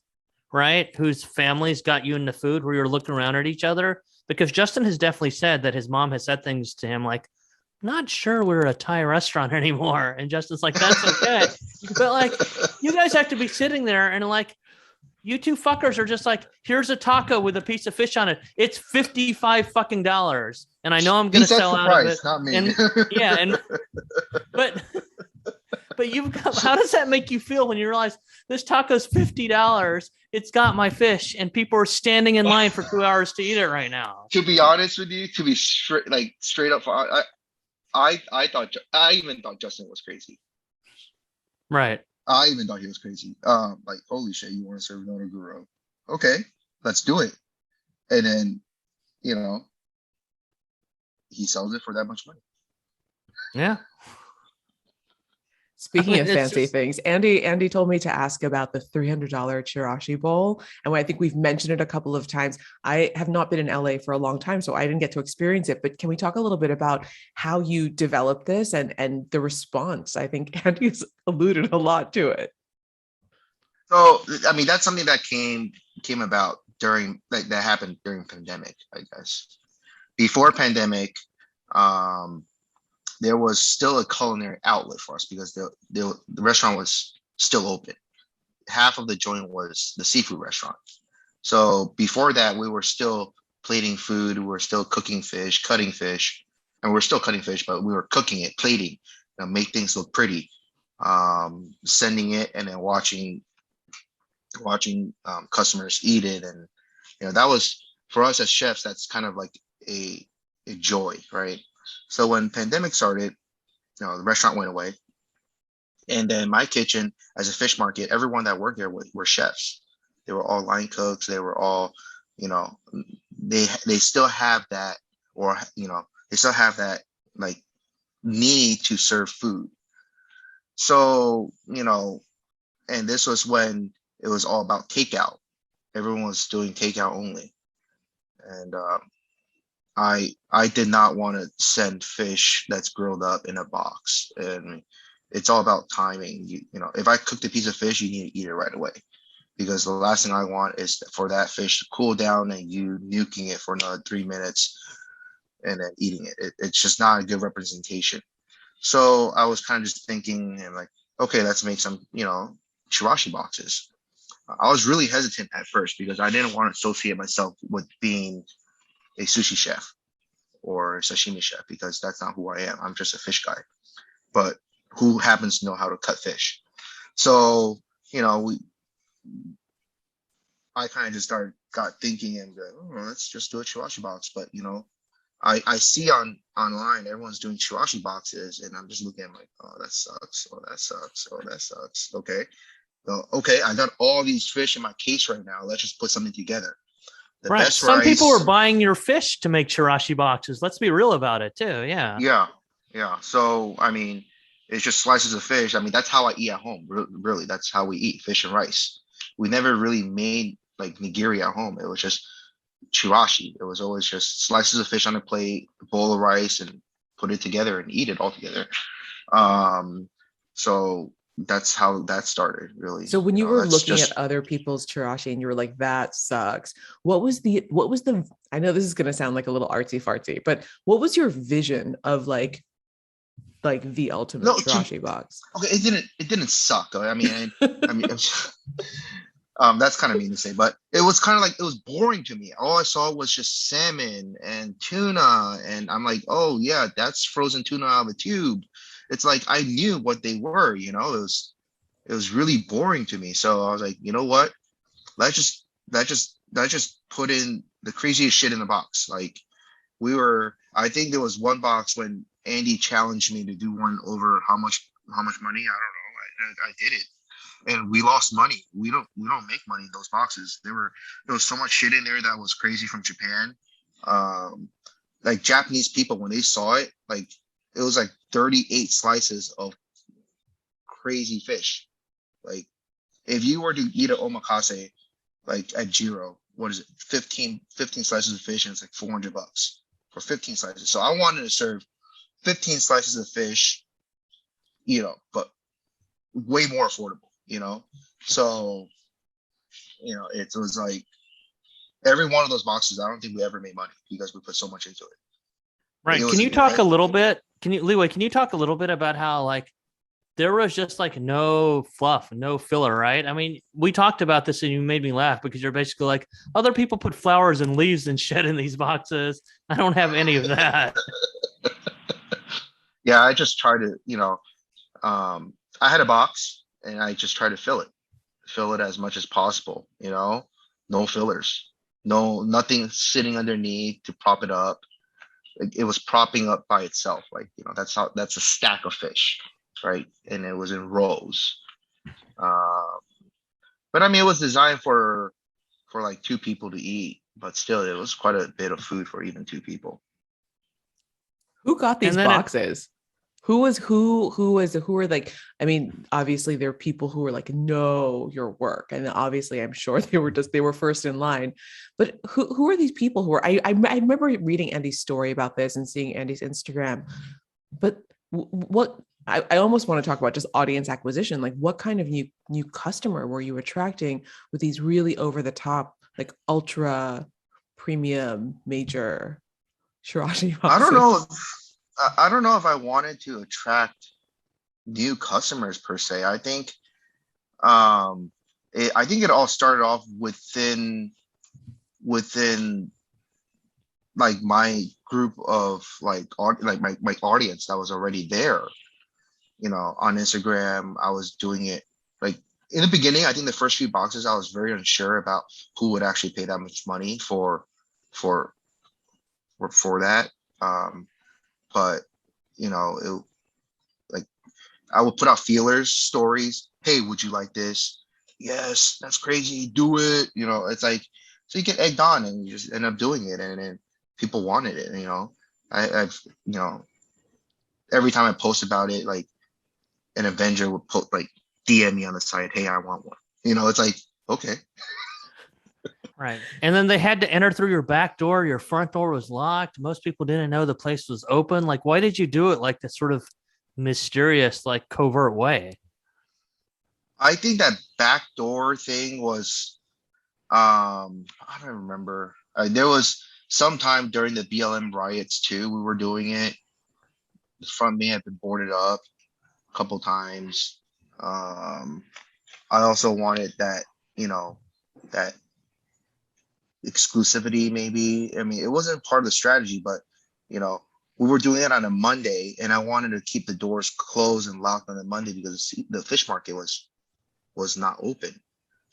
right, whose families got you into food, where you're looking around at each other? Because Justin has definitely said that his mom has said things to him like, not sure we're a Thai restaurant anymore. And Justin's like, that's okay. But like, you guys have to be sitting there and like, you two fuckers are just like, here's a taco with a piece of fish on it. It's $55 fucking dollars. And I know I'm going to sell out of it. Not me. And yeah. And, but you've got, how does that make you feel when you realize this taco's $50? It's got my fish and people are standing in line for 2 hours to eat it right now. To be honest with you, to be straight up, I even thought Justin was crazy. Right. I even thought he was crazy. Like, holy shit, you want to serve Nonoguro? Okay, let's do it. And then, you know, he sells it for that much money. Yeah. Speaking of fancy things, Andy told me to ask about the $300 Shirashi Bowl. And I think we've mentioned it a couple of times. I have not been in LA for a long time, so I didn't get to experience it. But can we talk a little bit about how you developed this and the response? I think Andy's alluded a lot to it. So, I mean, that's something that came about during, like, that happened during pandemic, I guess. Before pandemic, there was still a culinary outlet for us because the restaurant was still open. Half of the joint was the seafood restaurant. So before that, we were still plating food. We were still cooking fish, cutting fish, and we're still cutting fish, but we were cooking it, plating, you know, make things look pretty, sending it, and then watching customers eat it. And, you know, that was, for us as chefs, that's kind of like a joy, right? So when pandemic started, you know, the restaurant went away. And then my kitchen as a fish market, everyone that worked there were chefs. They were all line cooks. They were all, you know, they still have that, or, you know, they still have that like need to serve food. So, you know, and this was when it was all about takeout. Everyone was doing takeout only. And I did not want to send fish that's grilled up in a box, and it's all about timing. You know, if I cooked a piece of fish, you need to eat it right away, because the last thing I want is for that fish to cool down and you nuking it for another 3 minutes and then eating it. It's just not a good representation. So I was kind of just thinking, and like, okay, let's make some, you know, Shirashi boxes. I was really hesitant at first because I didn't want to associate myself with being a sushi chef or a sashimi chef, because that's not who I am. I'm just a fish guy. But who happens to know how to cut fish. So, you know, I kind of just got thinking and let's just do a Shirashi box. But you know, I see online everyone's doing Shirashi boxes, and I'm just looking at like, oh, that sucks. Oh, that sucks. Oh, that sucks. Okay. So, okay, I got all these fish in my case right now. Let's just put something together. The Right. best Some people rice. are buying your fish to make Shirashi boxes. Let's be real about it too. Yeah. Yeah. Yeah. So, I mean, it's just slices of fish. I mean, that's how I eat at home. Really, that's how we eat fish and rice. We never really made like nigiri at home. It was just chirashi. It was always just slices of fish on a plate, a bowl of rice, and put it together and eat it all together. So that's how that started, really. So when you know, were that's looking just at other people's chirashi and you were like, that sucks. What was the, I know this is going to sound like a little artsy fartsy, but what was your vision of like the ultimate no. chirashi box? Okay, it didn't suck. I mean, that's kind of mean to say, but it was kind of like it was boring to me. All I saw was just salmon and tuna, and I'm like, oh yeah, that's frozen tuna out of a tube. It's like I knew what they were, you know. It was really boring to me. So I was like, you know what? Let's just put in the craziest shit in the box. Like I think there was one box when Andy challenged me to do one over how much money? I don't know. I did it. And we lost money. We don't make money in those boxes. There was so much shit in there that was crazy from Japan. Like Japanese people, when they saw it, like it was like 38 slices of crazy fish. Like if you were to eat an omakase like at Jiro, what is it? 15 slices of fish, and it's like $400 for 15 slices. So I wanted to serve 15 slices of fish, you know, but way more affordable, you know. So, you know, it was like every one of those boxes, I don't think we ever made money because we put so much into it. Right. Can you talk a little bit? Liwei, can you talk a little bit about how like there was just like no fluff, no filler, right? I mean, we talked about this and you made me laugh because you're basically like, other people put flowers and leaves and shit in these boxes. I don't have any of that. Yeah, I just try to, you know, I had a box and I just try to fill it as much as possible, you know, no fillers, nothing sitting underneath to prop it up. Like, it was propping up by itself. Like, you know, that's a stack of fish, right? And it was in rows. But I mean, it was designed for like two people to eat, but still it was quite a bit of food for even two people. Who got these boxes? Who were like, I mean, obviously there are people who were like, know your work. And obviously I'm sure they were first in line, but who are these people who are, I remember reading Andy's story about this and seeing Andy's Instagram, but what, I almost want to talk about just audience acquisition. Like what kind of new customer were you attracting with these really over the top, like ultra premium major Shirashi boxes? I don't know if I wanted to attract new customers per se. I think it all started off within like my group of like my audience that was already there. You know, on Instagram, I was doing it like in the beginning. I think the first few boxes I was very unsure about who would actually pay that much money for that. But you know, like I would put out feelers, stories. Hey, would you like this? Yes, that's crazy. Do it. You know, it's like, so you get egged on and you just end up doing it, and then people wanted it. You know, I've you know, every time I post about it, like an Avenger would put like DM me on the side. Hey, I want one. You know, it's like, okay. Right. And then they had to enter through your back door. Your front door was locked. Most people didn't know the place was open. Like, why did you do it like this sort of mysterious, like covert way? I think that back door thing was, I don't remember. There was sometime during the BLM riots too. We were doing it. The front may have been boarded up a couple times. I also wanted that, you know, that exclusivity maybe. I mean, it wasn't part of the strategy, but you know, we were doing it on a Monday, and I wanted to keep the doors closed and locked on a Monday because the fish market was not open.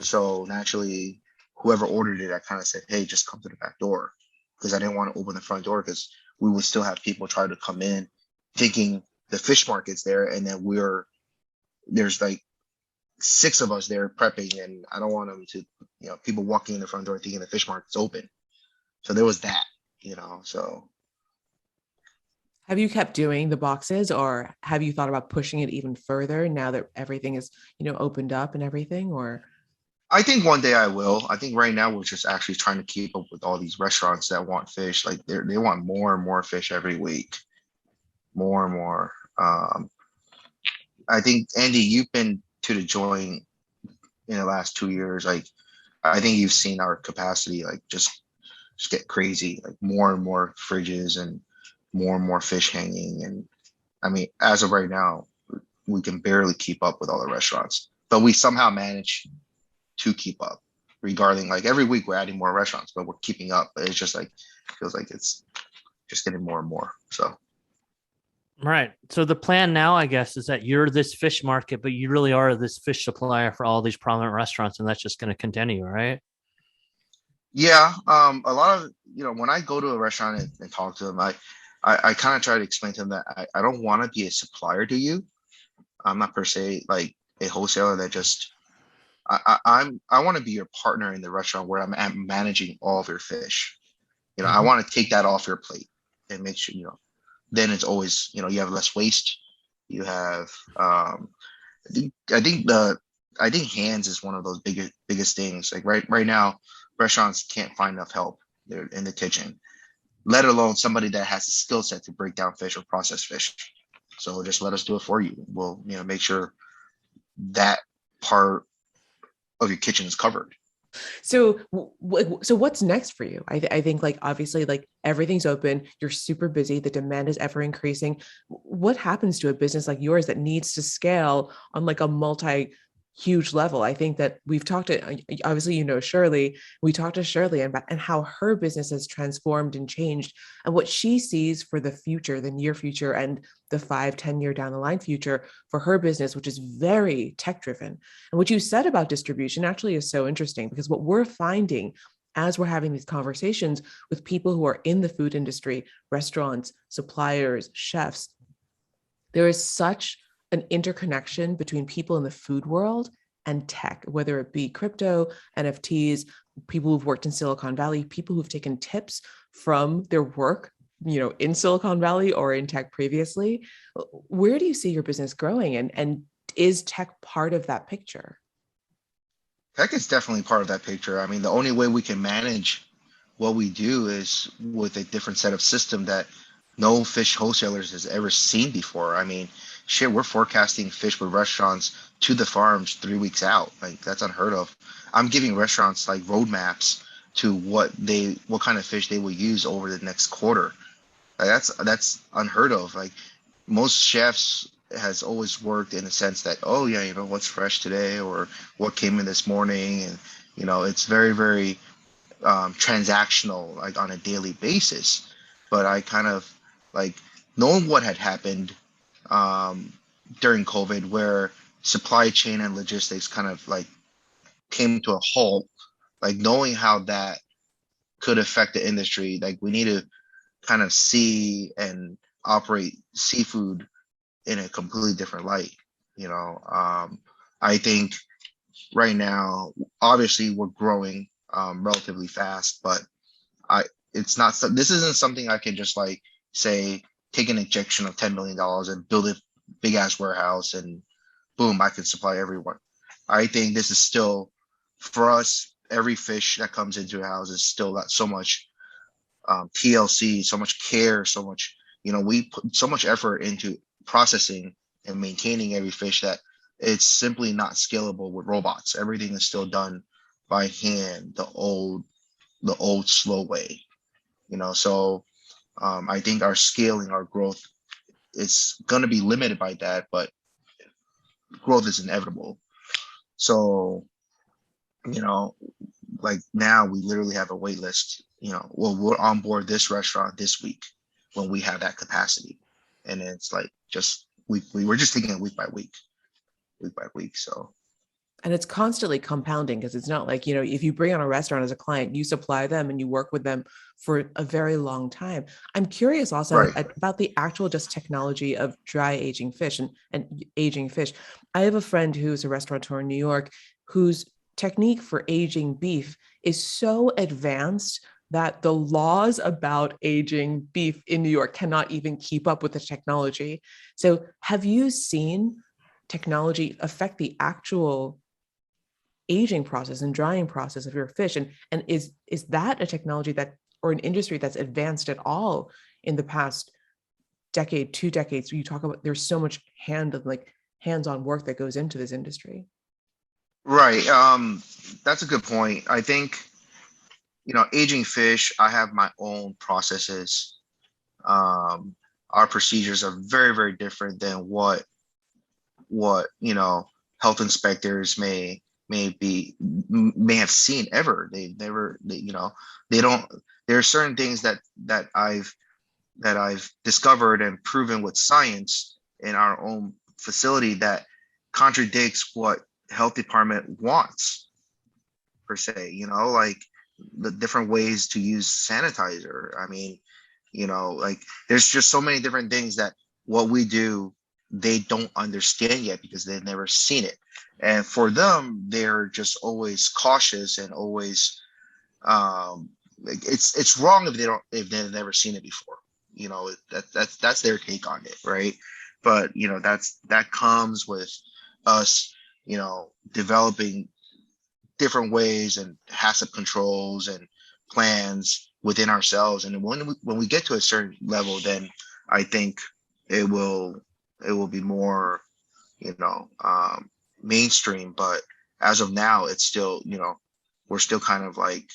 So naturally, whoever ordered it, I kind of said, "Hey, just come to the back door," because I didn't want to open the front door because we would still have people try to come in, thinking the fish market's there, and then there's like 6 of us there prepping, and I don't want them to, people walking in the front door thinking the fish market's open. So there was that, so. Have you kept doing the boxes, or have you thought about pushing it even further now that everything is, opened up and everything? Or I think one day I will. I think right now we're just actually trying to keep up with all these restaurants that want fish. Like they want more and more fish every week, more and more. I think Andy, you've been to the joint in the last 2 years. Like I think you've seen our capacity like just get crazy. Like more and more fridges and more fish hanging. And I mean, as of right now, we can barely keep up with all the restaurants, but we somehow manage to keep up. Regarding like every week we're adding more restaurants, but we're keeping up. But it's just like feels like it's just getting more and more. So Right. So the plan now, I guess, is that you're this fish market, but you really are this fish supplier for all these prominent restaurants, and that's just going to continue, right? yeah, a lot of when I go to a restaurant and talk to them, I kind of try to explain to them that I don't want to be a supplier to you. I'm not per se like a wholesaler that just I want to be your partner in the restaurant where I'm managing all of your fish. I want to take that off your plate and make sure, then it's always, you have less waste. You have, I think hands is one of those biggest things. Like right now, restaurants can't find enough help. They're in the kitchen, let alone somebody that has a skill set to break down fish or process fish. So just let us do it for you. We'll, make sure that part of your kitchen is covered. so, so what's next for you? I think like obviously like everything's open, you're super busy, the demand is ever increasing. What happens to a business like yours that needs to scale on like a huge level? I think that we've talked to, obviously, Shirley, we talked to Shirley and how her business has transformed and changed and what she sees for the future, the near future, and the 5-10 year down the line future for her business, which is very tech driven. And what you said about distribution actually is so interesting, because what we're finding as we're having these conversations with people who are in the food industry, restaurants, suppliers, chefs, there is such an interconnection between people in the food world and tech, whether it be crypto, NFTs, people who've worked in Silicon Valley, people who've taken tips from their work, in Silicon Valley or in tech previously. Where do you see your business growing? And is tech part of that picture? Tech is definitely part of that picture. I mean, the only way we can manage what we do is with a different set of system that no fish wholesalers has ever seen before. I mean, shit, we're forecasting fish with restaurants to the farms 3 weeks out. Like that's unheard of. I'm giving restaurants like roadmaps to what kind of fish they will use over the next quarter. Like, that's unheard of. Like most chefs has always worked in the sense that, oh yeah, what's fresh today or what came in this morning, and it's very very transactional, like on a daily basis. But I kind of like knowing what had happened during COVID, where supply chain and logistics kind of like came to a halt, like knowing how that could affect the industry, like we need to kind of see and operate seafood in a completely different light. I think right now, obviously we're growing relatively fast, but this isn't something I can just like say, take an injection of $10 million and build a big ass warehouse and boom, I can supply everyone. I think this is still, for us, every fish that comes into a house is still got so much TLC, so much care, so much, we put so much effort into processing and maintaining every fish that it's simply not scalable with robots. Everything is still done by hand, the old slow way, so I think our scaling, our growth is going to be limited by that, but growth is inevitable. So, like now we literally have a wait list, we'll onboard this restaurant this week. when we have that capacity. And it's like just we're just taking it week by week. So. And it's constantly compounding because it's not like, if you bring on a restaurant as a client, you supply them and you work with them for a very long time. I'm curious also Right. about the actual just technology of dry aging fish and aging fish. I have a friend who's a restaurateur in New York whose technique for aging beef is so advanced that the laws about aging beef in New York cannot even keep up with the technology. So have you seen technology affect the actual aging process and drying process of your fish? And is that a technology that, or an industry that's advanced at all in the past decade, 2 decades? You talk about there's so much hands-on work that goes into this industry. Right. That's a good point. I think, aging fish, I have my own processes. Our procedures are very, very different than what health inspectors may have seen ever. They don't. There are certain things that I've discovered and proven with science in our own facility that contradicts what health department wants per se. Like the different ways to use sanitizer. I mean, like there's just so many different things that what we do they don't understand yet because they've never seen it. And for them, they're just always cautious and always it's wrong if they've never seen it before. That's their take on it, right? But that comes with us, developing different ways and HACCP controls and plans within ourselves. And when we get to a certain level, then I think it will be more, mainstream. But as of now, it's still, we're still kind of like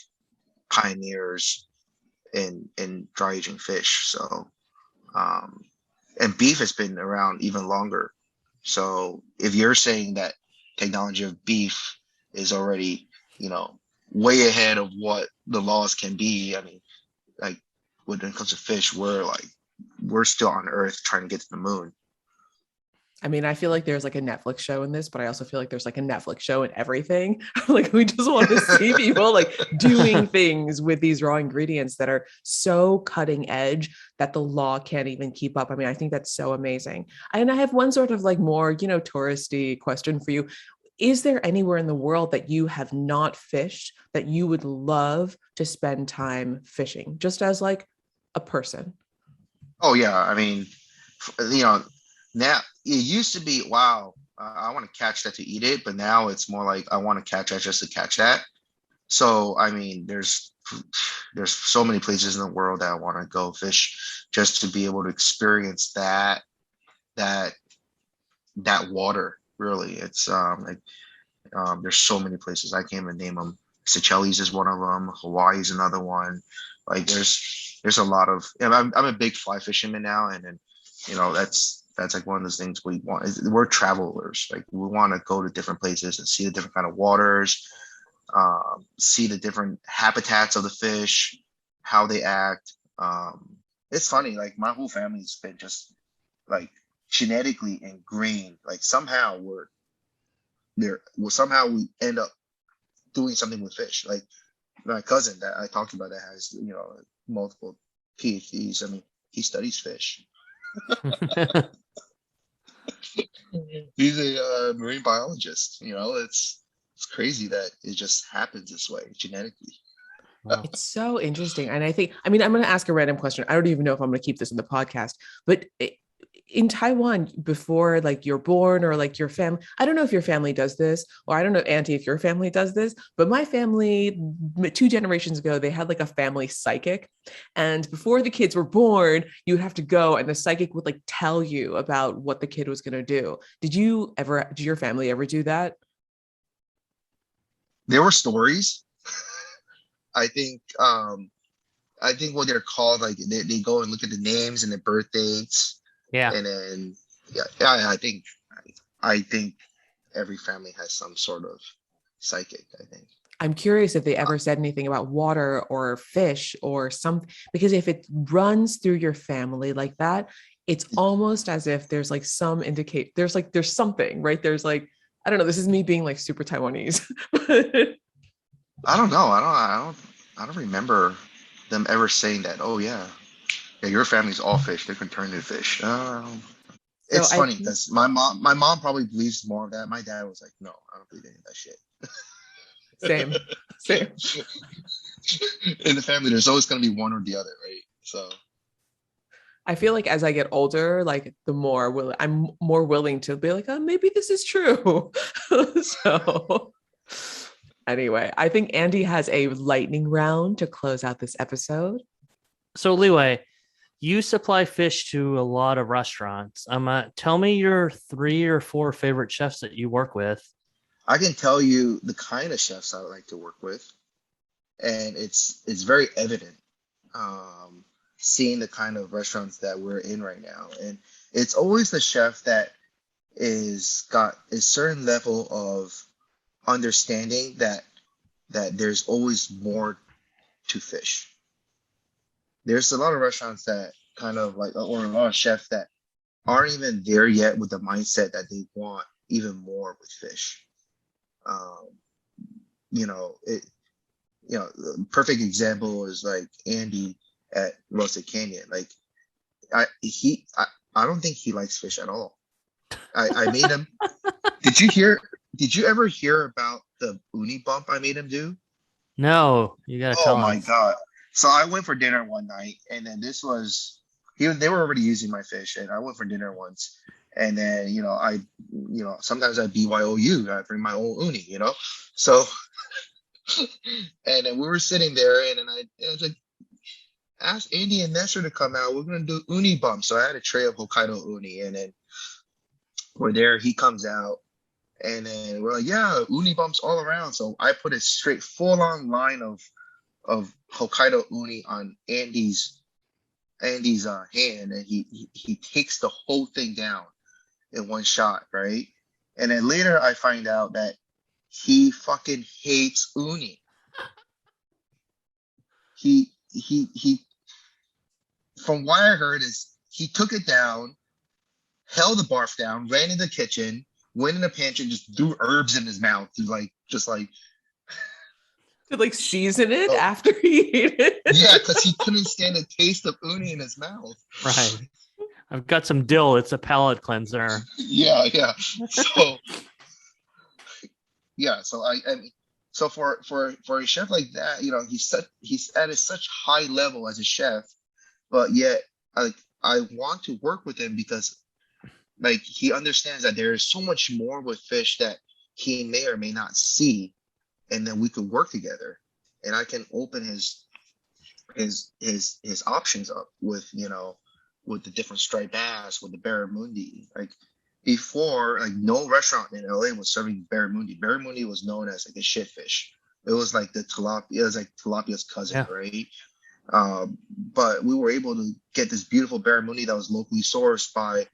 pioneers in dry aging fish. So, and beef has been around even longer. So if you're saying that technology of beef is already, way ahead of what the laws can be, I mean, like when it comes to fish, we're still on Earth trying to get to the moon. I mean, I feel like there's like a Netflix show in this, but I also feel like there's like a Netflix show in everything. Like we just want to see people like doing things with these raw ingredients that are so cutting edge that the law can't even keep up. I mean, I think that's so amazing. And I have one sort of like more, touristy question for you. Is there anywhere in the world that you have not fished that you would love to spend time fishing, just as like a person? Oh yeah, I mean, now it used to be, wow, I want to catch that to eat it, but now it's more like I want to catch that just to catch that. So I mean, there's so many places in the world that I want to go fish just to be able to experience that water. Really, it's there's so many places I can't even name them. Seychelles is one of them. Hawaii is another one. Like there's a lot of. And I'm a big fly fisherman now, and then that's like one of those things we want. We're travelers. Like we want to go to different places and see the different kind of waters, see the different habitats of the fish, how they act. It's funny. Like my whole family's been just like genetically ingrained. Like somehow somehow we end up doing something with fish. Like my cousin that I talked about that has multiple PhDs. I mean, he studies fish. He's a marine biologist. It's crazy that it just happens this way genetically. Wow. It's so interesting. And I think, I mean, I'm going to ask a random question. I don't even know if I'm going to keep this in the podcast, but in Taiwan, before like you're born or like your family, I don't know if your family does this, or I don't know, Auntie, if your family does this, but my family 2 generations ago, they had like a family psychic. And before the kids were born, you would have to go and the psychic would like tell you about what the kid was going to do. Did your family ever do that? There were stories. I think what they're called, like they go and look at the names and the birth dates. Yeah. And then yeah, I think every family has some sort of psychic, I think. I'm curious if they ever said anything about water or fish or something, because if it runs through your family like that, it's almost as if there's like some indicate there's something, right? There's like, I don't know, this is me being like super Taiwanese. I don't know. I don't remember them ever saying that. Oh yeah, yeah, your family's all fish. They can turn into fish. So It's I funny because my mom probably believes more of that. My dad was like, no, I don't believe any of that shit. same, same. In the family, there's always going to be one or the other, right? So I feel like as I get older, like the more I'm more willing to be like, oh, maybe this is true. So anyway, I think Andy has a lightning round to close out this episode. So, Liwei, you supply fish to a lot of restaurants. Tell me your 3 or 4 favorite chefs that you work with. I can tell you the kind of chefs I would like to work with, and it's very evident. Seeing the kind of restaurants that we're in right now, and it's always the chef that is got a certain level of understanding that there's always more to fish. There's a lot of restaurants that kind of like, or a lot of chefs that aren't even there yet with the mindset that they want even more with fish. Um, you know, the perfect example is like Andy at Roasted Canyon. Like I don't think he likes fish at all. I made him. Did you hear? Did you ever hear about the uni bump I made him do? No, you got to Oh tell my us. god! So I went for dinner one night, and then this was they were already using my fish, and I went for dinner once, and then sometimes I BYOU, I bring my own uni, so and then we were sitting there, and then I was like, ask Andy and Nestor to come out. We're gonna do uni bump. So I had a tray of Hokkaido uni, and then we're there. He comes out, and then we're like, yeah, uni bumps all around. So I put a straight full on line of Hokkaido uni on Andy's hand, and he takes the whole thing down in one shot, right? And then later I find out that he fucking hates uni. He from what I heard is he took it down, held the barf down, ran in the kitchen, went in the pantry, just threw herbs in his mouth to just like To like season it oh, after he ate it. yeah, because he couldn't stand the taste of uni in his mouth. Right. I've got some dill. It's a palate cleanser. Yeah. So yeah, so I mean, so for a chef like that, he's at a such high level as a chef, but yet I want to work with him because like he understands that there is so much more with fish that he may or may not see, and then we could work together, and I can open his options up with with the different striped bass, with the barramundi. Like before, like no restaurant in LA was serving barramundi. Barramundi was known as like a shit fish. It was like the tilapia. It was like tilapia's cousin, Yeah. right? But we were able to get this beautiful barramundi that was locally sourced by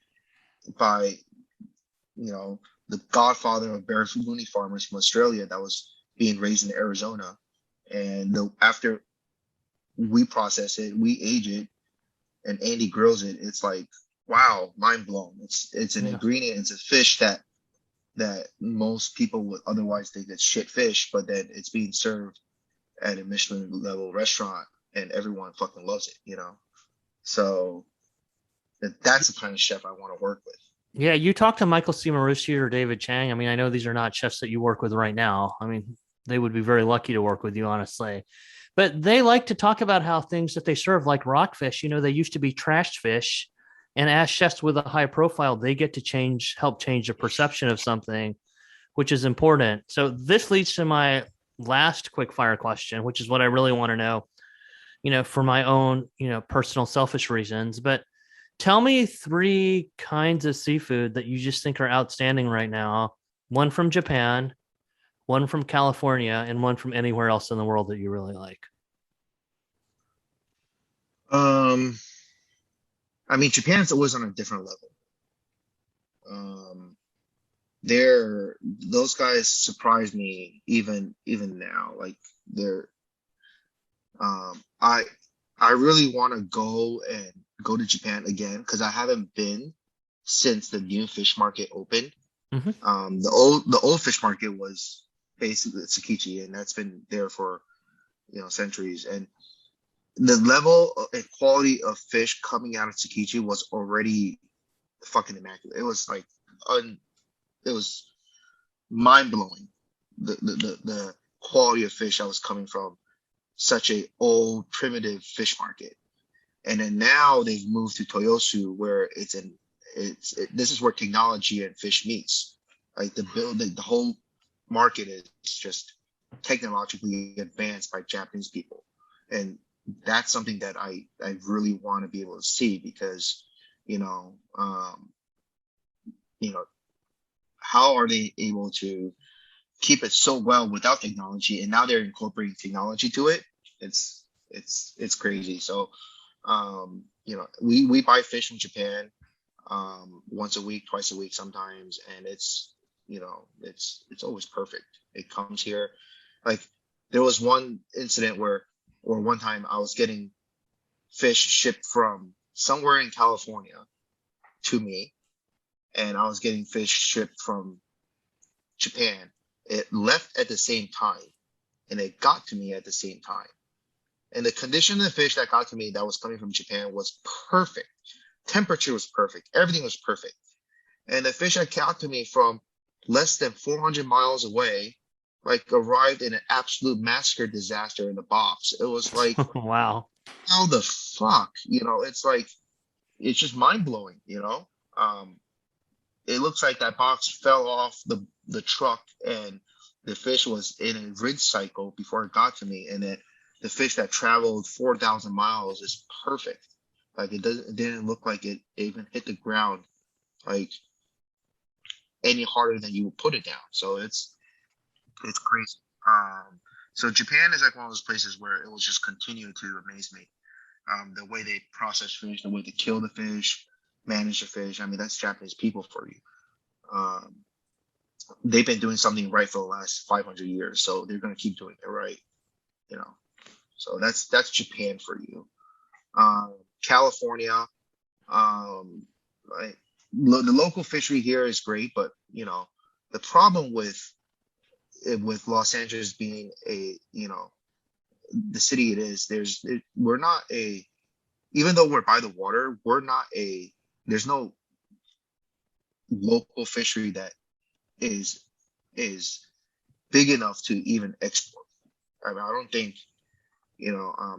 the godfather of barramundi farmers from Australia that was being raised in Arizona. And after we process it, we age it, and Andy grills it. It's like, wow, mind blown. It's an ingredient. It's a fish that most people would otherwise think it's shit fish, but then it's being served at a Michelin level restaurant, and everyone fucking loves it. So that's the kind of chef I want to work with. Yeah, you talk to Michael C. Marucci or David Chang. I mean, I know these are not chefs that you work with right now. I mean, they would be very lucky to work with you, honestly. But they like to talk about how things that they serve, like rockfish, they used to be trashed fish. And as chefs with a high profile, they get to help change the perception of something, which is important. So this leads to my last quick fire question, which is what I really want to know, for my own, personal selfish reasons. But tell me 3 kinds of seafood that you just think are outstanding right now. One from Japan, one from California, and one from anywhere else in the world that you really like. I mean, Japan's always on a different level. those guys surprise me even now. Like they're I really want to go to Japan again because I haven't been since the new fish market opened. Mhm. The old fish market was basically Tsukiji, and that's been there for centuries. And the level and quality of fish coming out of Tsukiji was already fucking immaculate. It was like it was mind blowing. The quality of fish that was coming from such a old primitive fish market. And then now they've moved to Toyosu, where this is where technology and fish meets. Like the whole market is just technologically advanced by Japanese people, and that's something that I really want to be able to see because you know um, you know how are they able to keep it so well without technology, and now they're incorporating technology to it. It's crazy. So we buy fish from Japan once a week, twice a week sometimes, and it's always perfect. It comes here. Like there was one incident or one time I was getting fish shipped from somewhere in California to me, and I was getting fish shipped from Japan. It left at the same time, and it got to me at the same time. And the condition of the fish that got to me that was coming from Japan was perfect. Temperature was perfect. Everything was perfect. And the fish that got to me from less than 400 miles away, like arrived in an absolute massacre disaster in the box. It was like, Wow. how the fuck? It's like, it's just mind blowing, It looks like that box fell off the truck and the fish was in a rinse cycle before it got to me. And then the fish that traveled 4,000 miles is perfect. Like it didn't look like it even hit the ground like any harder than you would put it down. So it's crazy. So Japan is like one of those places where it will just continue to amaze me. The way they process fish, the way they kill the fish, manage the fish. I mean, that's Japanese people for you. They've been doing something right for the last 500 years, so they're going to keep doing it right. So that's Japan for you. California, like the local fishery here is great, but the problem with Los Angeles being the city it is, we're not even though we're by the water, there's no local fishery that is big enough to even export. I mean, I don't think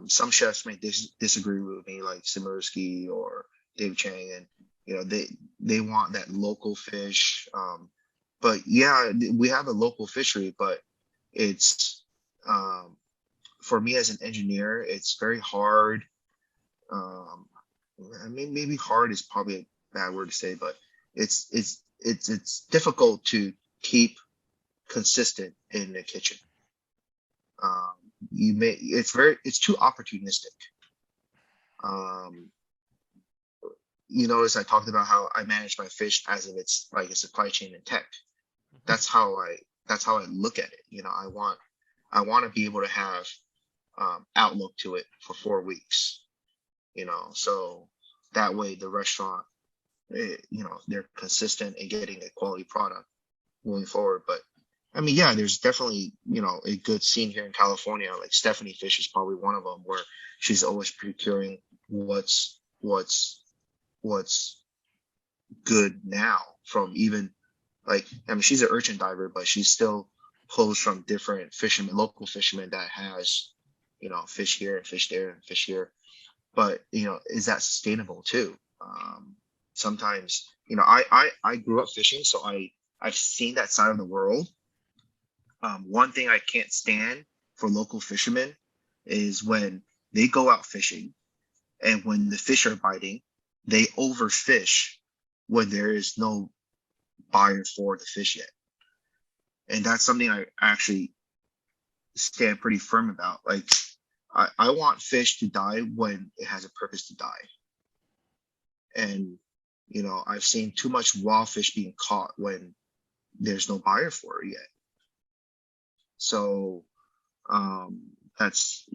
some chefs may disagree with me, like Simirsky or David Chang, and they want that local fish. But yeah, we have a local fishery, but it's for me as an engineer, it's very hard. I mean, maybe hard is probably a bad word to say, but it's difficult to keep consistent in the kitchen. It's too opportunistic. You notice I talked about how I manage my fish as if it's like a supply chain in tech. That's how I look at it. I want to be able to have outlook to it for 4 weeks. So that way the restaurant, they're consistent in getting a quality product moving forward. But I mean, yeah, there's definitely, a good scene here in California. Like Stephanie Fish is probably one of them where she's always procuring what's good now from even like, I mean, she's an urchin diver, but she still pulls from different fishermen, local fishermen that has, fish here and fish there and fish here. But, is that sustainable too? Sometimes, I grew up fishing, so I've seen that side of the world. One thing I can't stand for local fishermen is when they go out fishing and when the fish are biting, they overfish when there is no buyer for the fish yet. And that's something I actually stand pretty firm about. Like, I want fish to die when it has a purpose to die. And, I've seen too much raw fish being caught when there's no buyer for it yet. So that's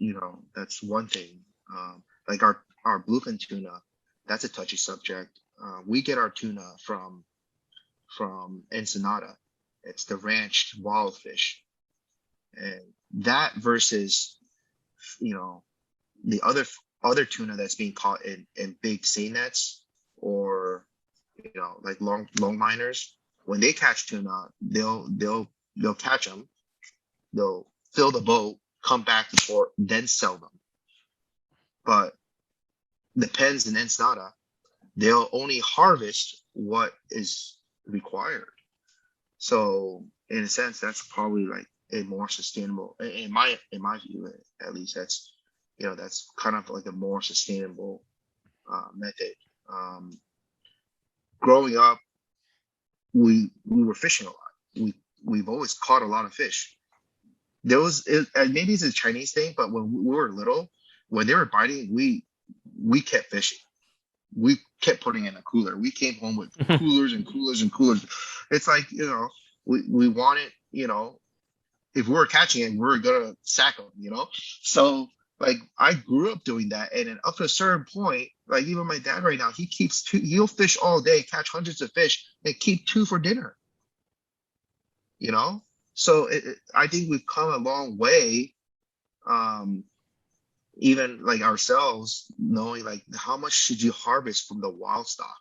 that's one thing. Like our bluefin tuna, that's a touchy subject. We get our tuna from Ensenada. It's the ranched wild fish, and that versus the other tuna that's being caught in big seine nets, or like long liners. When they catch tuna, they'll catch them, they'll fill the boat, come back to port, then sell them. But the pens in Ensenada, they'll only harvest what is required. So in a sense, that's probably like a more sustainable, in my view, at least. That's that's kind of like a more sustainable method. Growing up, we were fishing a lot. We've always caught a lot of fish. There was maybe it's a Chinese thing, but when we were little, when they were biting, we kept fishing. We kept putting in a cooler. We came home with coolers and coolers and coolers. It's like, we wanted, if we were catching it, we were gonna sack them, So like I grew up doing that, and then up to a certain point, like even my dad right now, he'll fish all day, catch hundreds of fish, and keep 2 for dinner. So I think we've come a long way. Even like ourselves, knowing like how much should you harvest from the wild stock,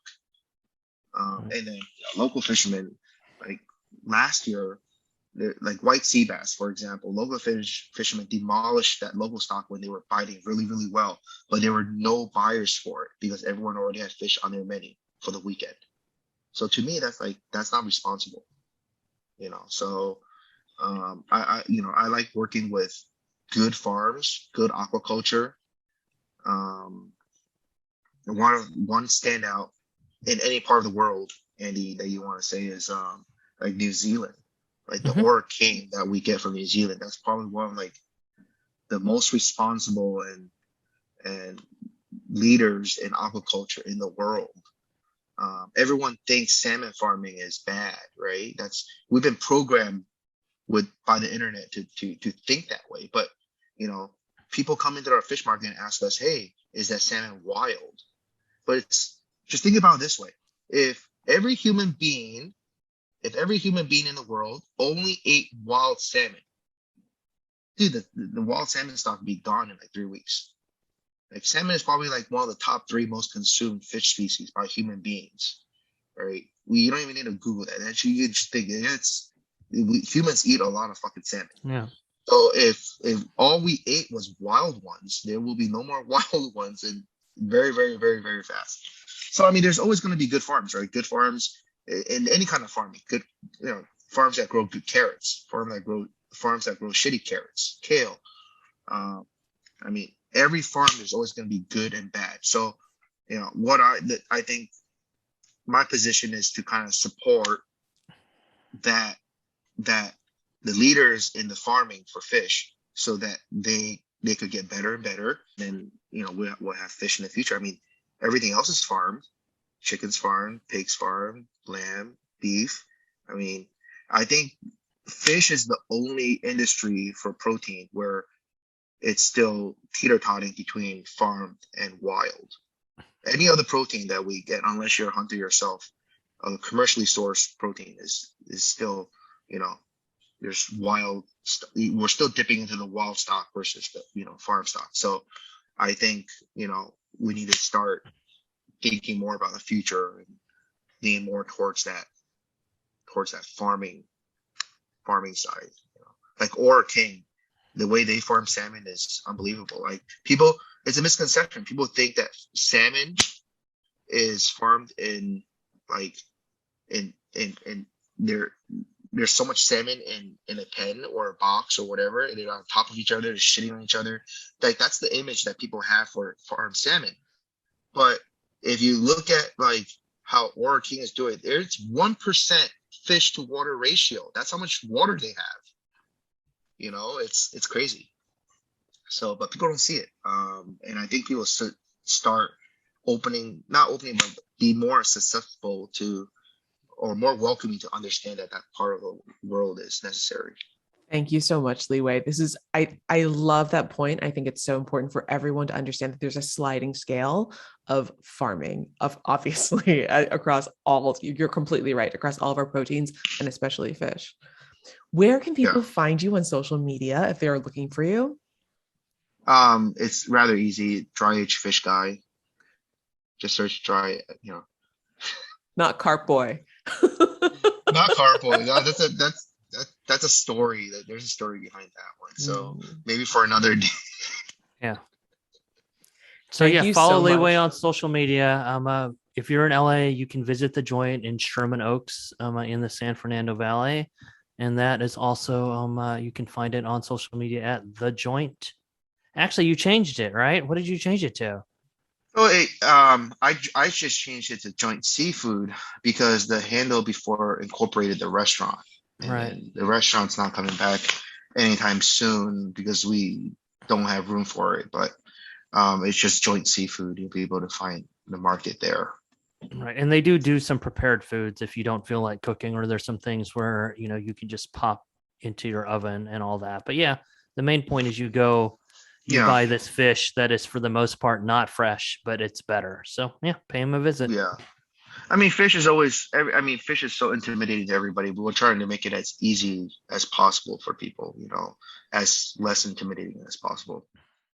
and then local fishermen, like last year, like white sea bass, for example, local fishermen demolished that local stock when they were biting really, really well, but there were no buyers for it because everyone already had fish on their menu for the weekend. So to me, that's not responsible, So I like working with good farms, good aquaculture. One standout in any part of the world, Andy, that you want to say is like New Zealand, like the Ora King that we get from New Zealand. That's probably one of like the most responsible and leaders in aquaculture in the world. Everyone thinks salmon farming is bad, right? We've been programmed by the internet to think that way. But people come into our fish market and ask us, hey, is that salmon wild? But it's just think about it this way. If every human being in the world only ate wild salmon, dude, the wild salmon stock would be gone in like 3 weeks. Like salmon is probably like one of the top 3 most consumed fish species by human beings, right? You don't even need to Google that. Actually, you just think humans eat a lot of fucking salmon. Yeah. So if all we ate was wild ones, there will be no more wild ones, and very, very, very, very fast. So I mean, there's always going to be good farms, right? Good farms in any kind of farming. Good, farms that grow good carrots, farms that grow shitty carrots, kale. I mean, every farm is always going to be good and bad. So, what I think my position is to kind of support that the leaders in the farming for fish, so that they could get better and better. Then we'll have fish in the future. I mean, everything else is farmed. Chickens farmed, pigs farmed, lamb, beef. I mean, I think fish is the only industry for protein where it's still teeter-totting between farmed and wild. Any other protein that we get, unless you're a hunter yourself, commercially sourced protein is still, there's wild. We're still dipping into the wild stock versus the farm stock. So I think we need to start thinking more about the future and leaning more towards that farming side. Like Ora King, the way they farm salmon is unbelievable. Like it's a misconception. People think that salmon is farmed in there's so much salmon in a pen or a box or whatever, and they're on top of each other, they're shitting on each other. Like that's the image that people have for farmed salmon. But if you look at like how Ora King is doing, it's 1% fish to water ratio. That's how much water they have. It's crazy. So, but people don't see it. And I think people start not opening, but be more susceptible to or more welcoming to understand that that part of the world is necessary. Thank you so much, Liwei. This is I love that point. I think it's so important for everyone to understand that there's a sliding scale of farming, of obviously across all. You're completely right, across all of our proteins and especially fish. Where can people find you on social media if they're looking for you? It's rather easy. Dry Age Fish Guy. Just search dry. Not Carp Boy. Not Carp Boy. No, that's a story. There's a story behind that one. So maybe for another day. Yeah. So Thank you follow so Liwei much. on social media. If you're in LA, you can visit the joint in Sherman Oaks, in the San Fernando Valley, and that is also you can find it on social media at the joint. Actually, you changed it, right? What did you change it to? Oh, I just changed it to Joint Seafood because the handle before incorporated the restaurant, and Right. then the restaurant's not coming back anytime soon because we don't have room for it. But it's just Joint Seafood. You'll be able to find the market there. Right. And they do some prepared foods if you don't feel like cooking, or there's some things where, you can just pop into your oven and all that. But yeah, the main point is you buy this fish that is for the most part not fresh, but it's better. So yeah, pay him a visit. Yeah. I mean, fish is always, fish is so intimidating to everybody, but we're trying to make it as easy as possible for people, as less intimidating as possible.